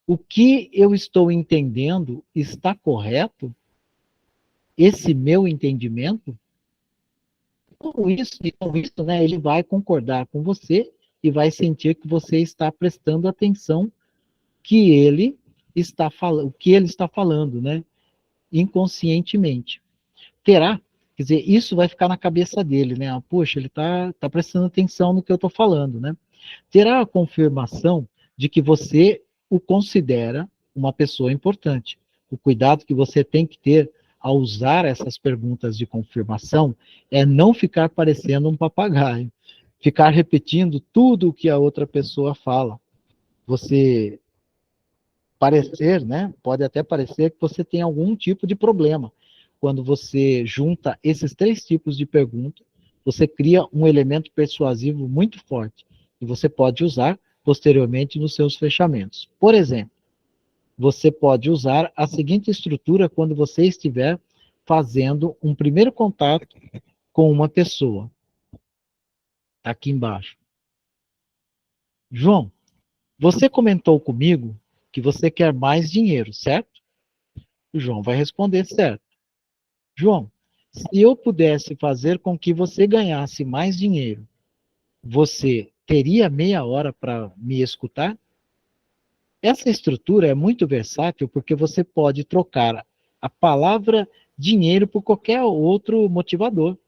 O que eu estou entendendo está correto? Esse meu entendimento? Com isso, né, ele vai concordar com você e vai sentir que você está prestando atenção que ele o que ele está falando, né? Inconscientemente. Quer dizer, isso vai ficar na cabeça dele, né? Poxa, ele tá prestando atenção no que eu estou falando, né? Terá a confirmação de que você o considera uma pessoa importante. O cuidado que você tem que ter ao usar essas perguntas de confirmação é não ficar parecendo um papagaio, ficar repetindo tudo o que a outra pessoa fala. Você parecer, né? Pode até parecer que você tem algum tipo de problema. Quando você junta esses 3 tipos de pergunta, você cria um elemento persuasivo muito forte e você pode usar posteriormente nos seus fechamentos. Por exemplo, você pode usar a seguinte estrutura quando você estiver fazendo um primeiro contato com uma pessoa. Aqui embaixo. João, você comentou comigo que você quer mais dinheiro, certo? O João vai responder certo. João, se eu pudesse fazer com que você ganhasse mais dinheiro, você teria meia hora para me escutar? Essa estrutura é muito versátil porque você pode trocar a palavra dinheiro por qualquer outro motivador,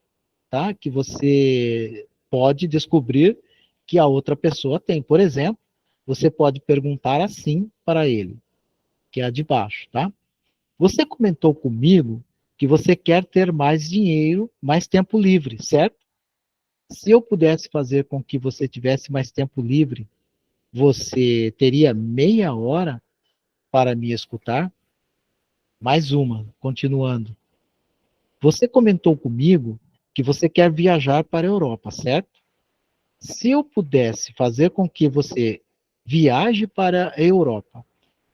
tá? Que você pode descobrir que a outra pessoa tem. Por exemplo, você pode perguntar assim para ele, que é a de baixo, tá? Você comentou comigo que você quer ter mais dinheiro, mais tempo livre, certo? Se eu pudesse fazer com que você tivesse mais tempo livre, você teria meia hora para me escutar? Mais uma, continuando. Você comentou comigo que você quer viajar para a Europa, certo? Se eu pudesse fazer com que você viaje para a Europa,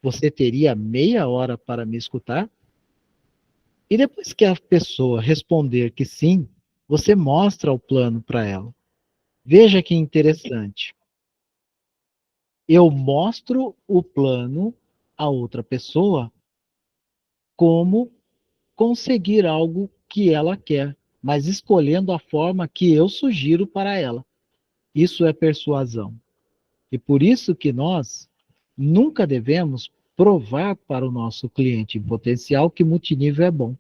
você teria meia hora para me escutar? E depois que a pessoa responder que sim, você mostra o plano para ela. Veja que interessante. Eu mostro o plano à outra pessoa como conseguir algo que ela quer, mas escolhendo a forma que eu sugiro para ela. Isso é persuasão. E por isso que nós nunca devemos provar para o nosso cliente em potencial que multinível é bom.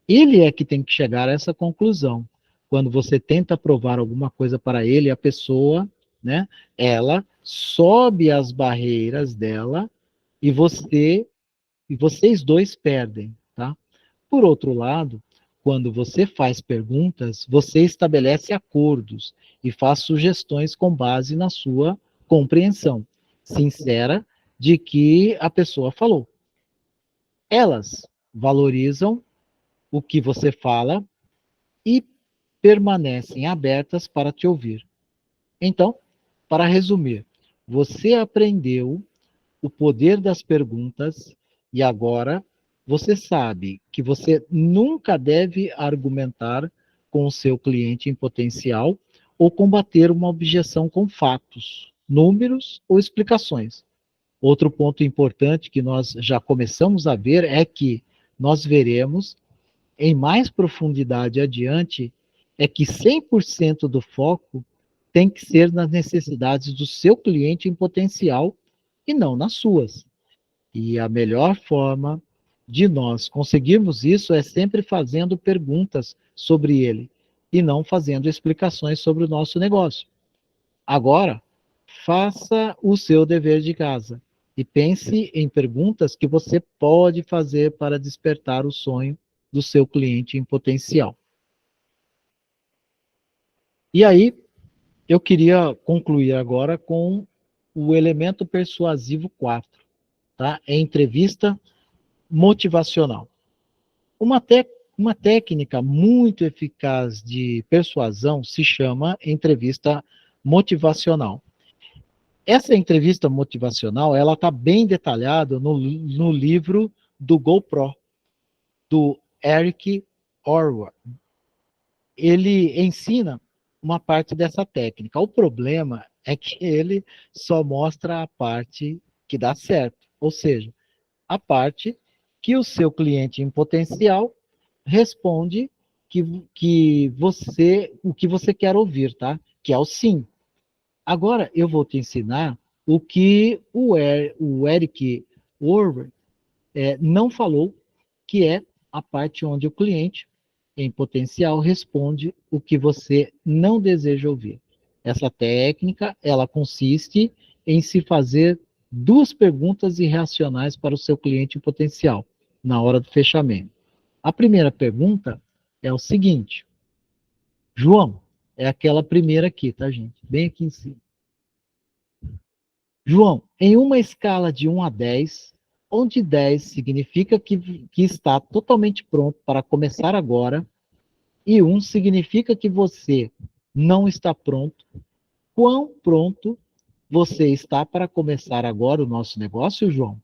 Ele é que tem que chegar a essa conclusão. Quando você tenta provar alguma coisa para ele, a pessoa, né, ela sobe as barreiras dela e vocês dois perdem, tá? Por outro lado, quando você faz perguntas, você estabelece acordos e faz sugestões com base na sua compreensão sincera de que a pessoa falou. Elas valorizam o que você fala e permanecem abertas para te ouvir. Então, para resumir, você aprendeu o poder das perguntas e agora você sabe que você nunca deve argumentar com o seu cliente em potencial ou combater uma objeção com fatos, números ou explicações. Outro ponto importante que nós já começamos a ver é que nós veremos em mais profundidade adiante é que 100% do foco tem que ser nas necessidades do seu cliente em potencial e não nas suas. E a melhor forma de nós conseguirmos isso é sempre fazendo perguntas sobre ele e não fazendo explicações sobre o nosso negócio. Agora, faça o seu dever de casa e pense em perguntas que você pode fazer para despertar o sonho do seu cliente em potencial. E aí, eu queria concluir agora com o elemento persuasivo 4, tá? É entrevista motivacional. Uma técnica muito eficaz de persuasão se chama entrevista motivacional. Essa entrevista motivacional, ela está bem detalhada no livro do GoPro, do Eric Orwell. Ele ensina uma parte dessa técnica. O problema é que ele só mostra a parte que dá certo, ou seja, a parte que o seu cliente em potencial responde o que você quer ouvir, tá? Que é o sim. Agora eu vou te ensinar o que o Eric forward não falou, que é a parte onde o cliente, em potencial, responde o que você não deseja ouvir. Essa técnica, ela consiste em se fazer duas perguntas irracionais para o seu cliente em potencial, na hora do fechamento. A primeira pergunta é o seguinte: João, é aquela primeira aqui, tá, gente? Bem aqui em cima. João, em uma escala de 1 a 10, onde 10 significa que está totalmente pronto para começar agora, e 1 significa que você não está pronto, quão pronto você está para começar agora o nosso negócio, João?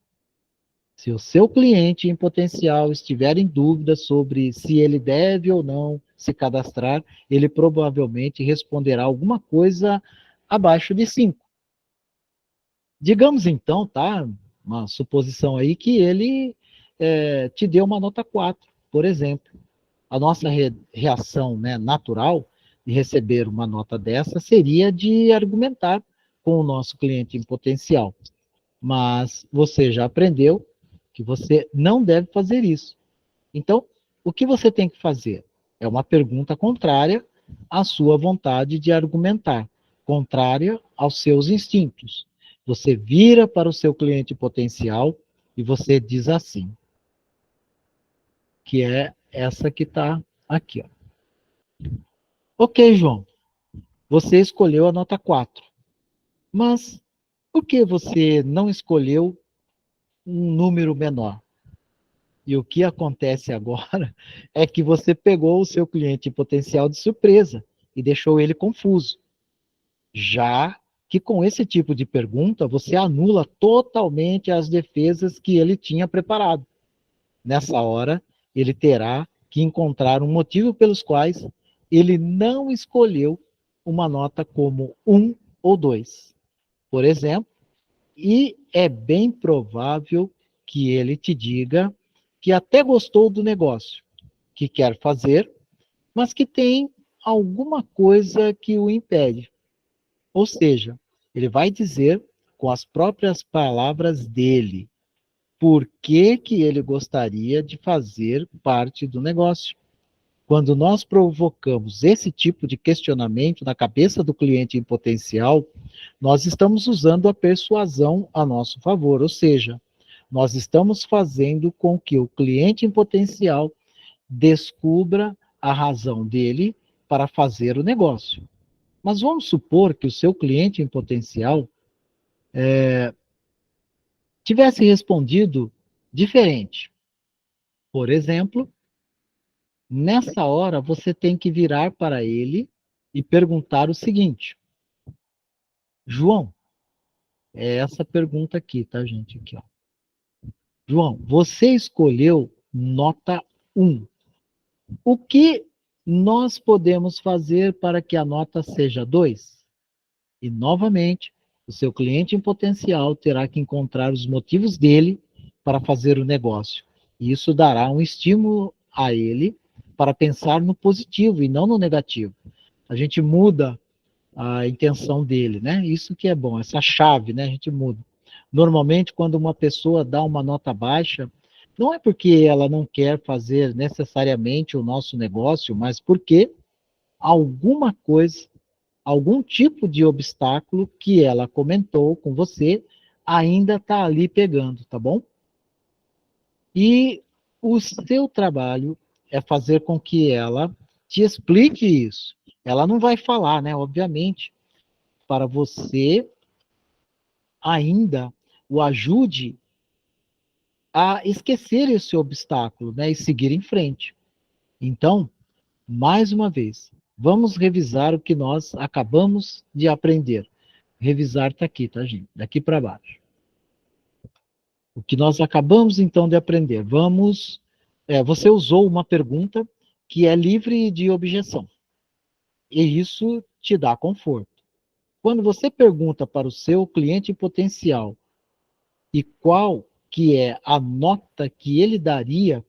Se o seu cliente em potencial estiver em dúvida sobre se ele deve ou não se cadastrar, ele provavelmente responderá alguma coisa abaixo de 5. Digamos então, tá? Uma suposição aí que ele te deu uma nota 4, por exemplo. A nossa reação, né, natural de receber uma nota dessa seria de argumentar com o nosso cliente em potencial. Mas você já aprendeu que você não deve fazer isso. Então, o que você tem que fazer? É uma pergunta contrária à sua vontade de argumentar, contrária aos seus instintos. Você vira para o seu cliente potencial e você diz assim, que é essa que está aqui. Ó. Ok, João, você escolheu a nota 4, mas por que você não escolheu um número menor? E o que acontece agora é que você pegou o seu cliente potencial de surpresa e deixou ele confuso. Já que com esse tipo de pergunta, você anula totalmente as defesas que ele tinha preparado. Nessa hora, ele terá que encontrar um motivo pelos quais ele não escolheu uma nota como 1 ou 2, por exemplo, e é bem provável que ele te diga que até gostou do negócio, que quer fazer, mas que tem alguma coisa que o impede. Ou seja, ele vai dizer com as próprias palavras dele por que ele gostaria de fazer parte do negócio. Quando nós provocamos esse tipo de questionamento na cabeça do cliente em potencial, nós estamos usando a persuasão a nosso favor, ou seja, nós estamos fazendo com que o cliente em potencial descubra a razão dele para fazer o negócio. Mas vamos supor que o seu cliente em potencial tivesse respondido diferente. Por exemplo, nessa hora você tem que virar para ele e perguntar o seguinte: João, é essa pergunta aqui, tá, gente? Aqui, ó. João, você escolheu nota 1. O que nós podemos fazer para que a nota seja 2? E, novamente, o seu cliente em potencial terá que encontrar os motivos dele para fazer o negócio. E isso dará um estímulo a ele para pensar no positivo e não no negativo. A gente muda a intenção dele, né? Isso que é bom, essa chave, né? A gente muda. Normalmente, quando uma pessoa dá uma nota baixa, não é porque ela não quer fazer necessariamente o nosso negócio, mas porque alguma coisa, algum tipo de obstáculo que ela comentou com você ainda está ali pegando, tá bom? E o seu trabalho é fazer com que ela te explique isso. Ela não vai falar, né? Obviamente, para você ainda o ajude a esquecer esse obstáculo, né? E seguir em frente. Então, mais uma vez, vamos revisar o que nós acabamos de aprender. Revisar está aqui, tá, gente? Daqui para baixo. O que nós acabamos, então, de aprender. Você usou uma pergunta que é livre de objeção. E isso te dá conforto. Quando você pergunta para o seu cliente potencial e qual que é a nota que ele daria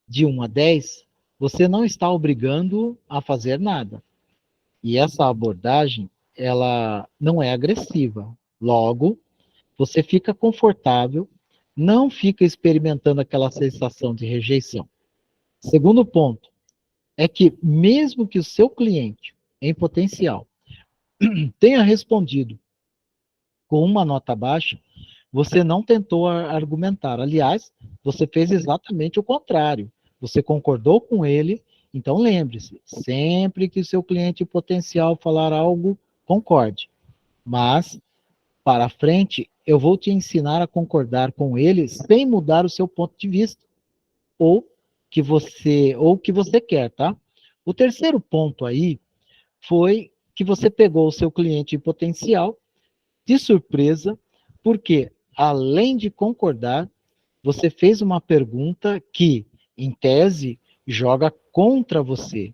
de 1 a 10, você não está obrigando a fazer nada. E essa abordagem, ela não é agressiva. Logo, você fica confortável não fica experimentando aquela sensação de rejeição. Segundo ponto é que mesmo que o seu cliente, em potencial, tenha respondido com uma nota baixa, você não tentou argumentar. Aliás, você fez exatamente o contrário. Você concordou com ele. Então, lembre-se, sempre que seu cliente potencial falar algo, concorde. Mas, para frente, eu vou te ensinar a concordar com ele sem mudar o seu ponto de vista ou o que você quer, tá? O terceiro ponto aí foi que você pegou o seu cliente potencial de surpresa, porque além de concordar, você fez uma pergunta que, em tese, joga contra você.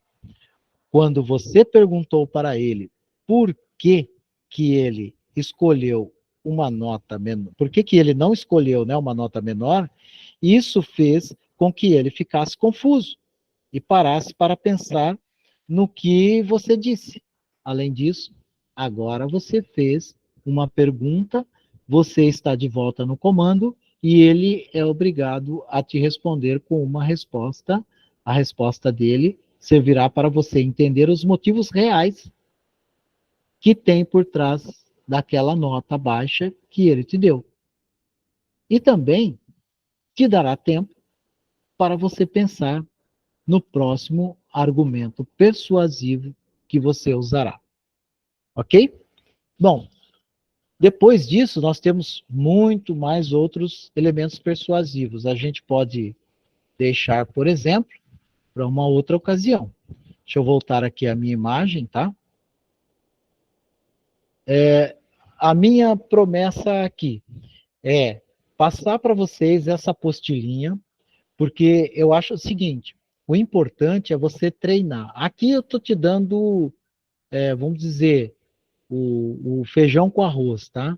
Quando você perguntou para ele por que ele escolheu uma nota menor, por que ele não escolheu, né, uma nota menor, isso fez com que ele ficasse confuso e parasse para pensar no que você disse. Além disso, agora você fez uma pergunta, você está de volta no comando e ele é obrigado a te responder com uma resposta. A resposta dele servirá para você entender os motivos reais que tem por trás daquela nota baixa que ele te deu. E também te dará tempo para você pensar no próximo argumento persuasivo que você usará. Ok? Bom, depois disso, nós temos muito mais outros elementos persuasivos. A gente pode deixar, por exemplo, para uma outra ocasião. Deixa eu voltar aqui a minha imagem, tá? A minha promessa aqui é passar para vocês essa apostilinha, porque eu acho o seguinte, o importante é você treinar. Aqui eu estou te dando, vamos dizer, o feijão com arroz, tá?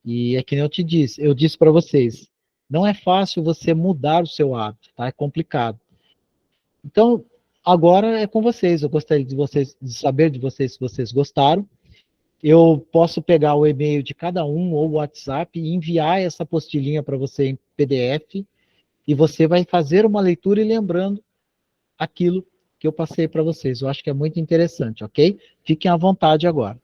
E é que nem eu disse para vocês, não é fácil você mudar o seu hábito, tá? É complicado. Então, agora é com vocês. Eu gostaria de saber de vocês se vocês gostaram. Eu posso pegar o e-mail de cada um ou o WhatsApp e enviar essa apostilinha para você em PDF e você vai fazer uma leitura e lembrando aquilo que eu passei para vocês. Eu acho que é muito interessante, ok? Fiquem à vontade agora.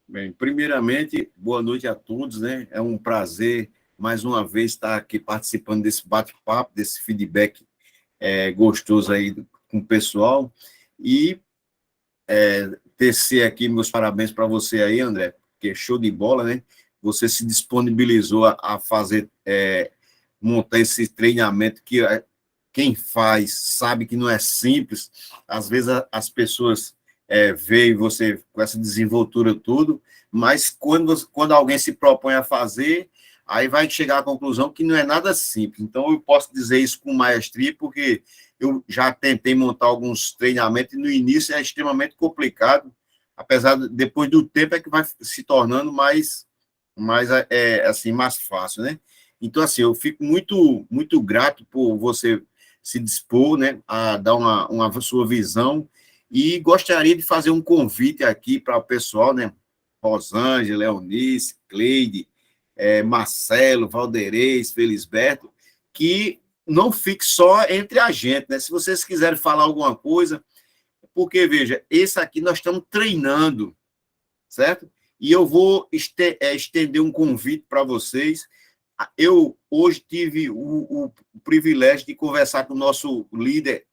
Bem, primeiramente, boa noite a todos, né? É um prazer, mais uma vez, estar aqui participando desse bate-papo, desse feedback gostoso aí com o pessoal. E tecer aqui meus parabéns para você aí, André, que é show de bola, né? Você se disponibilizou a fazer, montar esse treinamento que quem faz sabe que não é simples. Às vezes as pessoas veem você com essa desenvoltura tudo, mas quando alguém se propõe a fazer, aí vai chegar à conclusão que não é nada simples. Então, eu posso dizer isso com maestria, porque eu já tentei montar alguns treinamentos e no início é extremamente complicado, apesar de, depois do tempo é que vai se tornando mais assim, mais fácil, né? Então, assim, eu fico muito, muito grato por você se dispor, né, a dar uma sua visão e gostaria de fazer um convite aqui para o pessoal, né, Rosângela, Leonice, Cleide, Marcelo, Valderez, Felisberto, que não fique só entre a gente, né? Se vocês quiserem falar alguma coisa, porque, veja, esse aqui nós estamos treinando, certo? E eu vou estender um convite para vocês. Eu hoje tive o privilégio de conversar com o nosso líder,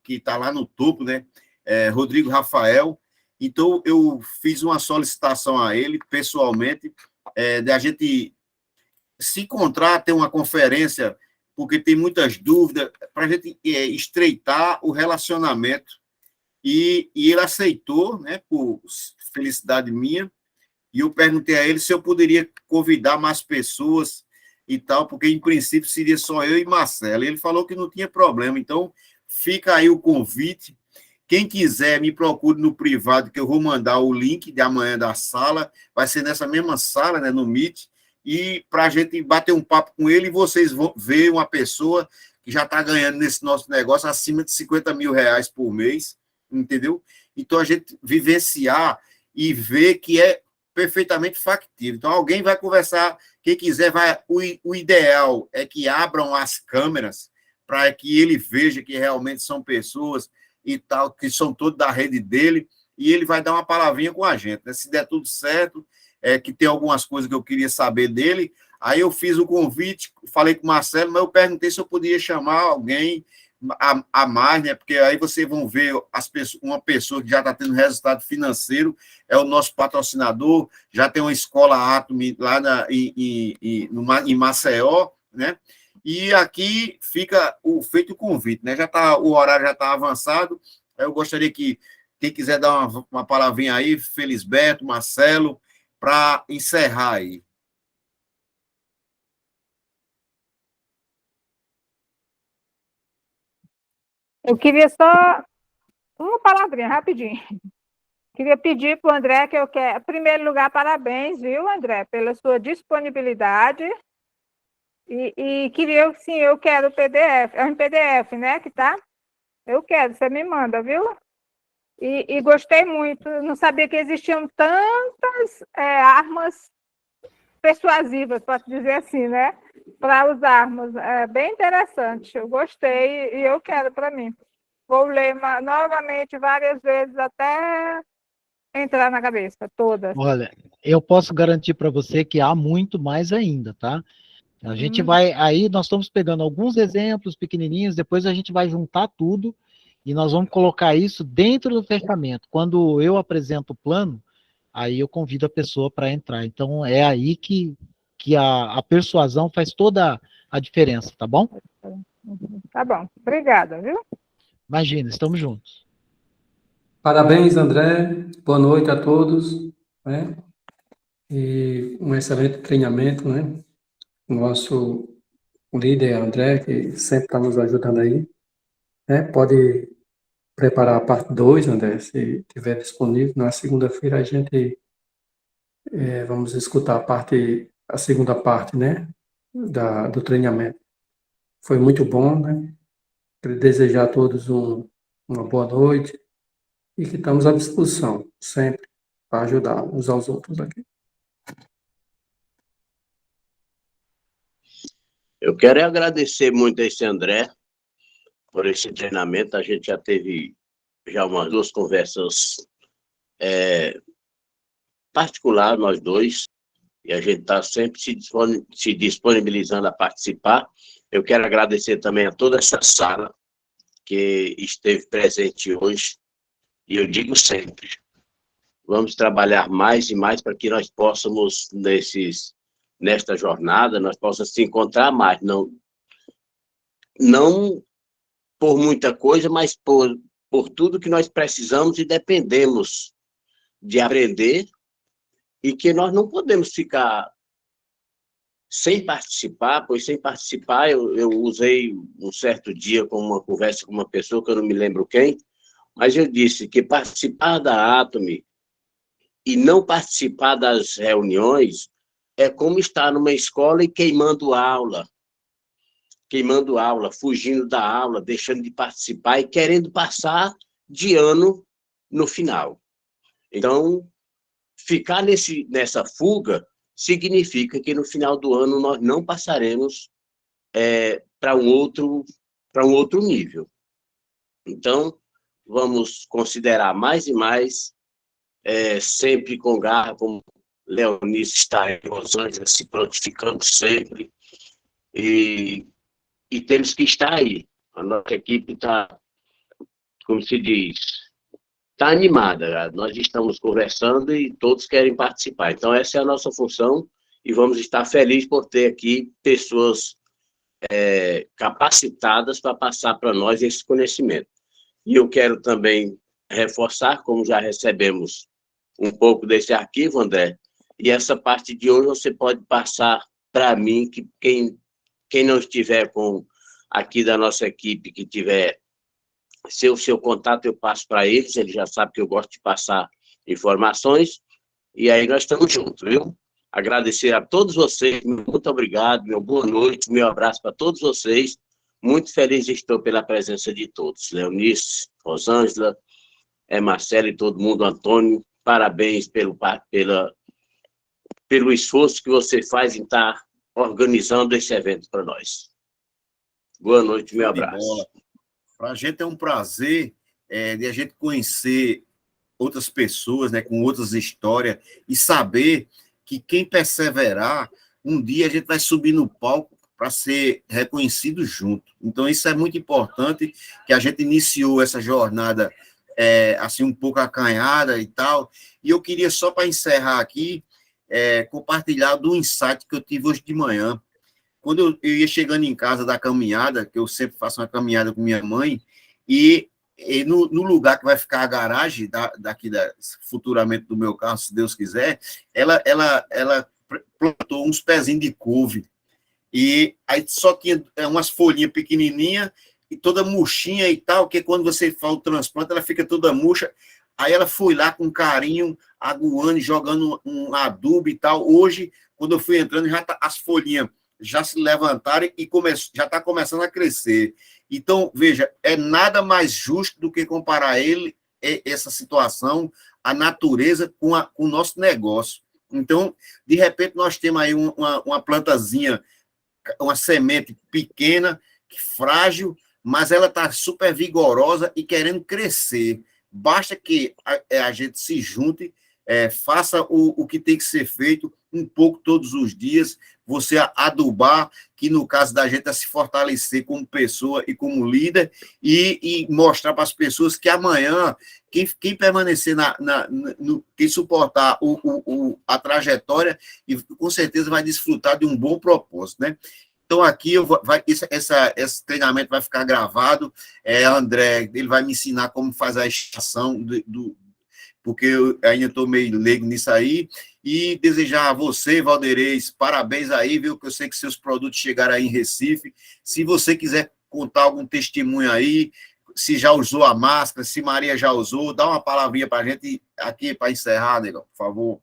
que está lá no topo, né? Rodrigo Rafael. Então, eu fiz uma solicitação a ele, pessoalmente, de a gente se encontrar, ter uma conferência, porque tem muitas dúvidas, para a gente estreitar o relacionamento. E ele aceitou, né, por felicidade minha, e eu perguntei a ele se eu poderia convidar mais pessoas e tal, porque em princípio seria só eu e Marcelo. Ele falou que não tinha problema, então fica aí o convite. Quem quiser, me procure no privado, que eu vou mandar o link de amanhã da sala, vai ser nessa mesma sala, né, no Meet, e para a gente bater um papo com ele, e vocês vão ver uma pessoa que já está ganhando nesse nosso negócio acima de 50 mil reais por mês, entendeu? Então, a gente vivenciar e ver que perfeitamente factível. Então, alguém vai conversar, quem quiser, o ideal é que abram as câmeras para que ele veja que realmente são pessoas e tal, que são todos da rede dele, e ele vai dar uma palavrinha com a gente, né? Se der tudo certo, que tem algumas coisas que eu queria saber dele, aí eu fiz o convite, falei com o Marcelo, mas eu perguntei se eu podia chamar alguém a mais, né? Porque aí vocês vão ver uma pessoa que já está tendo resultado financeiro, é o nosso patrocinador, já tem uma escola Atomy lá em Maceió, né? E aqui fica feito o convite, né? O horário já está avançado. Eu gostaria que quem quiser dar uma palavrinha aí, Felisberto, Marcelo, para encerrar aí. Eu queria só uma palavrinha, rapidinho. Queria pedir para o André que eu quero, em primeiro lugar, parabéns, viu, André, pela sua disponibilidade. E queria, sim, eu quero o PDF, é um PDF, né, que tá? Eu quero, você me manda, viu? E gostei muito, não sabia que existiam tantas armas persuasivas, posso dizer assim, né? Para usarmos. É bem interessante, eu gostei e eu quero para mim. Vou ler novamente várias vezes até entrar na cabeça, todas. Olha, eu posso garantir para você que há muito mais ainda, tá? A gente vai, aí nós estamos pegando alguns exemplos pequenininhos, depois a gente vai juntar tudo e nós vamos colocar isso dentro do fechamento. Quando eu apresento o plano, aí eu convido a pessoa para entrar. Então, é aí que a persuasão faz toda a diferença, tá bom? Tá bom, obrigada, viu? Imagina, estamos juntos. Parabéns, André. Boa noite a todos, né? E um excelente treinamento, né? Nosso líder, André, que sempre está nos ajudando aí, né? Pode preparar a parte 2, André, se estiver disponível. Na segunda-feira a gente vamos escutar a segunda parte, né? Do treinamento. Foi muito bom, né? Quero desejar a todos uma boa noite e que estamos à disposição, sempre, para ajudar uns aos outros aqui. Eu quero agradecer muito a esse André por esse treinamento. A gente já teve umas 2 conversas particulares, nós dois, e a gente está sempre se disponibilizando a participar. Eu quero agradecer também a toda essa sala que esteve presente hoje, e eu digo sempre, vamos trabalhar mais e mais para que nós possamos, nesta jornada, nós possamos se encontrar mais, não por muita coisa, mas por tudo que nós precisamos e dependemos de aprender, e que nós não podemos ficar sem participar, pois sem participar, eu usei um certo dia com uma conversa com uma pessoa, que eu não me lembro quem, mas eu disse que participar da Atomy e não participar das reuniões é como estar numa escola e queimando aula, fugindo da aula, deixando de participar e querendo passar de ano no final. Então, ficar nessa fuga significa que no final do ano nós não passaremos para um outro nível. Então, vamos considerar mais e mais, sempre com garra, como Leonice está em Los Angeles, se prontificando sempre, e temos que estar aí. A nossa equipe está, como se diz, está animada. Nós estamos conversando e todos querem participar. Então, essa é a nossa função e vamos estar felizes por ter aqui pessoas capacitadas para passar para nós esse conhecimento. E eu quero também reforçar, como já recebemos um pouco desse arquivo, André, e essa parte de hoje você pode passar para mim, que quem não estiver aqui da nossa equipe, que tiver seu contato, eu passo para eles, ele já sabe que eu gosto de passar informações, e aí nós estamos juntos, viu? Agradecer a todos vocês, muito obrigado, meu boa noite, meu abraço para todos vocês, muito feliz estou pela presença de todos, Leonice, Rosângela, Marcelo e todo mundo, Antônio, parabéns pela pelo esforço que você faz em estar organizando esse evento para nós. Boa noite, meu abraço. Para a gente é um prazer de a gente conhecer outras pessoas, né, com outras histórias, e saber que quem perseverar, um dia a gente vai subir no palco para ser reconhecido junto. Então, isso é muito importante, que a gente iniciou essa jornada assim, um pouco acanhada e tal, e eu queria, só para encerrar aqui, compartilhar do insight que eu tive hoje de manhã. Quando eu ia chegando em casa da caminhada, que eu sempre faço uma caminhada com minha mãe, e no lugar que vai ficar a garagem futuramente do meu carro, se Deus quiser, ela plantou uns pezinhos de couve, e aí só tinha umas folhinhas pequenininhas e toda murchinha e tal, que quando você faz o transplante, ela fica toda murcha. Aí ela foi lá com carinho, aguando, jogando um adubo e tal. Hoje, quando eu fui entrando, as folhinhas já se levantaram e já está começando a crescer. Então, veja, é nada mais justo do que comparar essa situação, a natureza, com o nosso negócio. Então, de repente, nós temos aí uma plantazinha, uma semente pequena, frágil, mas ela está super vigorosa e querendo crescer. Basta que a gente se junte, faça o que tem que ser feito, um pouco todos os dias, você adubar, que no caso da gente é se fortalecer como pessoa e como líder, e mostrar para as pessoas que amanhã, quem permanecer quem suportar a trajetória, e com certeza vai desfrutar de um bom propósito, né? Então, aqui esse treinamento vai ficar gravado. André, ele vai me ensinar como faz a extração porque eu ainda estou meio leigo nisso aí, e desejar a você, Valderez, parabéns aí, viu, que eu sei que seus produtos chegaram aí em Recife. Se você quiser contar algum testemunho aí, se já usou a máscara, se Maria já usou, dá uma palavrinha para a gente aqui, para encerrar, negão, por favor.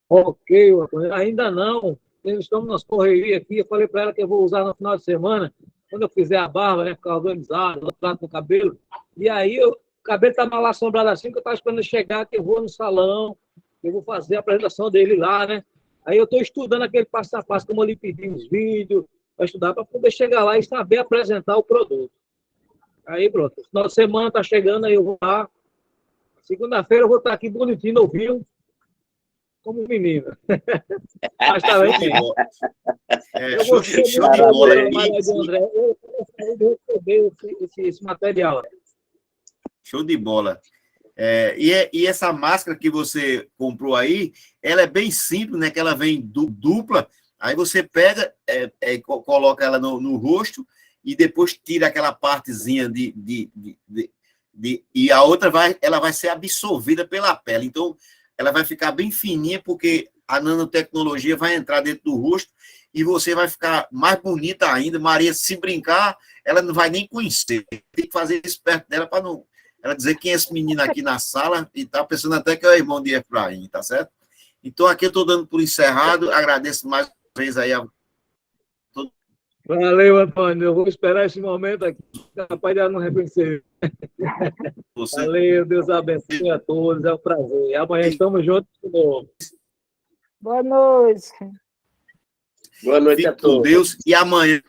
Ok, ainda não. Estamos nas correrias aqui. Eu falei para ela que eu vou usar no final de semana, quando eu fizer a barba, né? Ficar organizado, trato no cabelo. E aí, o cabelo está mal assombrado assim, que eu estava esperando chegar, que eu vou no salão, eu vou fazer a apresentação dele lá, né? Aí eu estou estudando aquele passo a passo, como eu lhe pedi uns vídeos, para estudar, para poder chegar lá e saber apresentar o produto. Aí, pronto. Final de semana está chegando, aí eu vou lá. Segunda-feira eu vou estar aqui bonitinho, novinho, como menina. Mas tá bem. Show de bola aí. Eu receber esse material. Show de bola. E essa máscara que você comprou aí, ela é bem simples, né? Que ela vem dupla. Aí você pega, coloca ela no rosto e depois tira aquela partezinha e a outra ela vai ser absorvida pela pele. Então, ela vai ficar bem fininha, porque a nanotecnologia vai entrar dentro do rosto e você vai ficar mais bonita ainda. Maria, se brincar, ela não vai nem conhecer. Tem que fazer isso perto dela para não ela dizer quem é esse menino aqui na sala, e tá pensando até que é o irmão de Efraim, tá certo? Então, aqui eu estou dando por encerrado. Agradeço mais uma vez aí a todo. Valeu, Antônio. Eu vou esperar esse momento aqui, capaz de ela não reconhecer. Valeu, Deus abençoe a todos, é um prazer. E amanhã estamos juntos de novo. Boa noite. Boa noite a todos. Com Deus, e amanhã.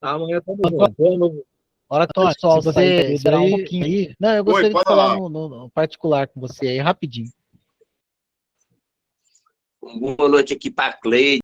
Amanhã estamos juntos. Boa noite. Ora, Antônio, só você esperar um pouquinho aí. Não, eu gostaria de falar no particular com você aí, rapidinho. Boa noite aqui para a Cleide.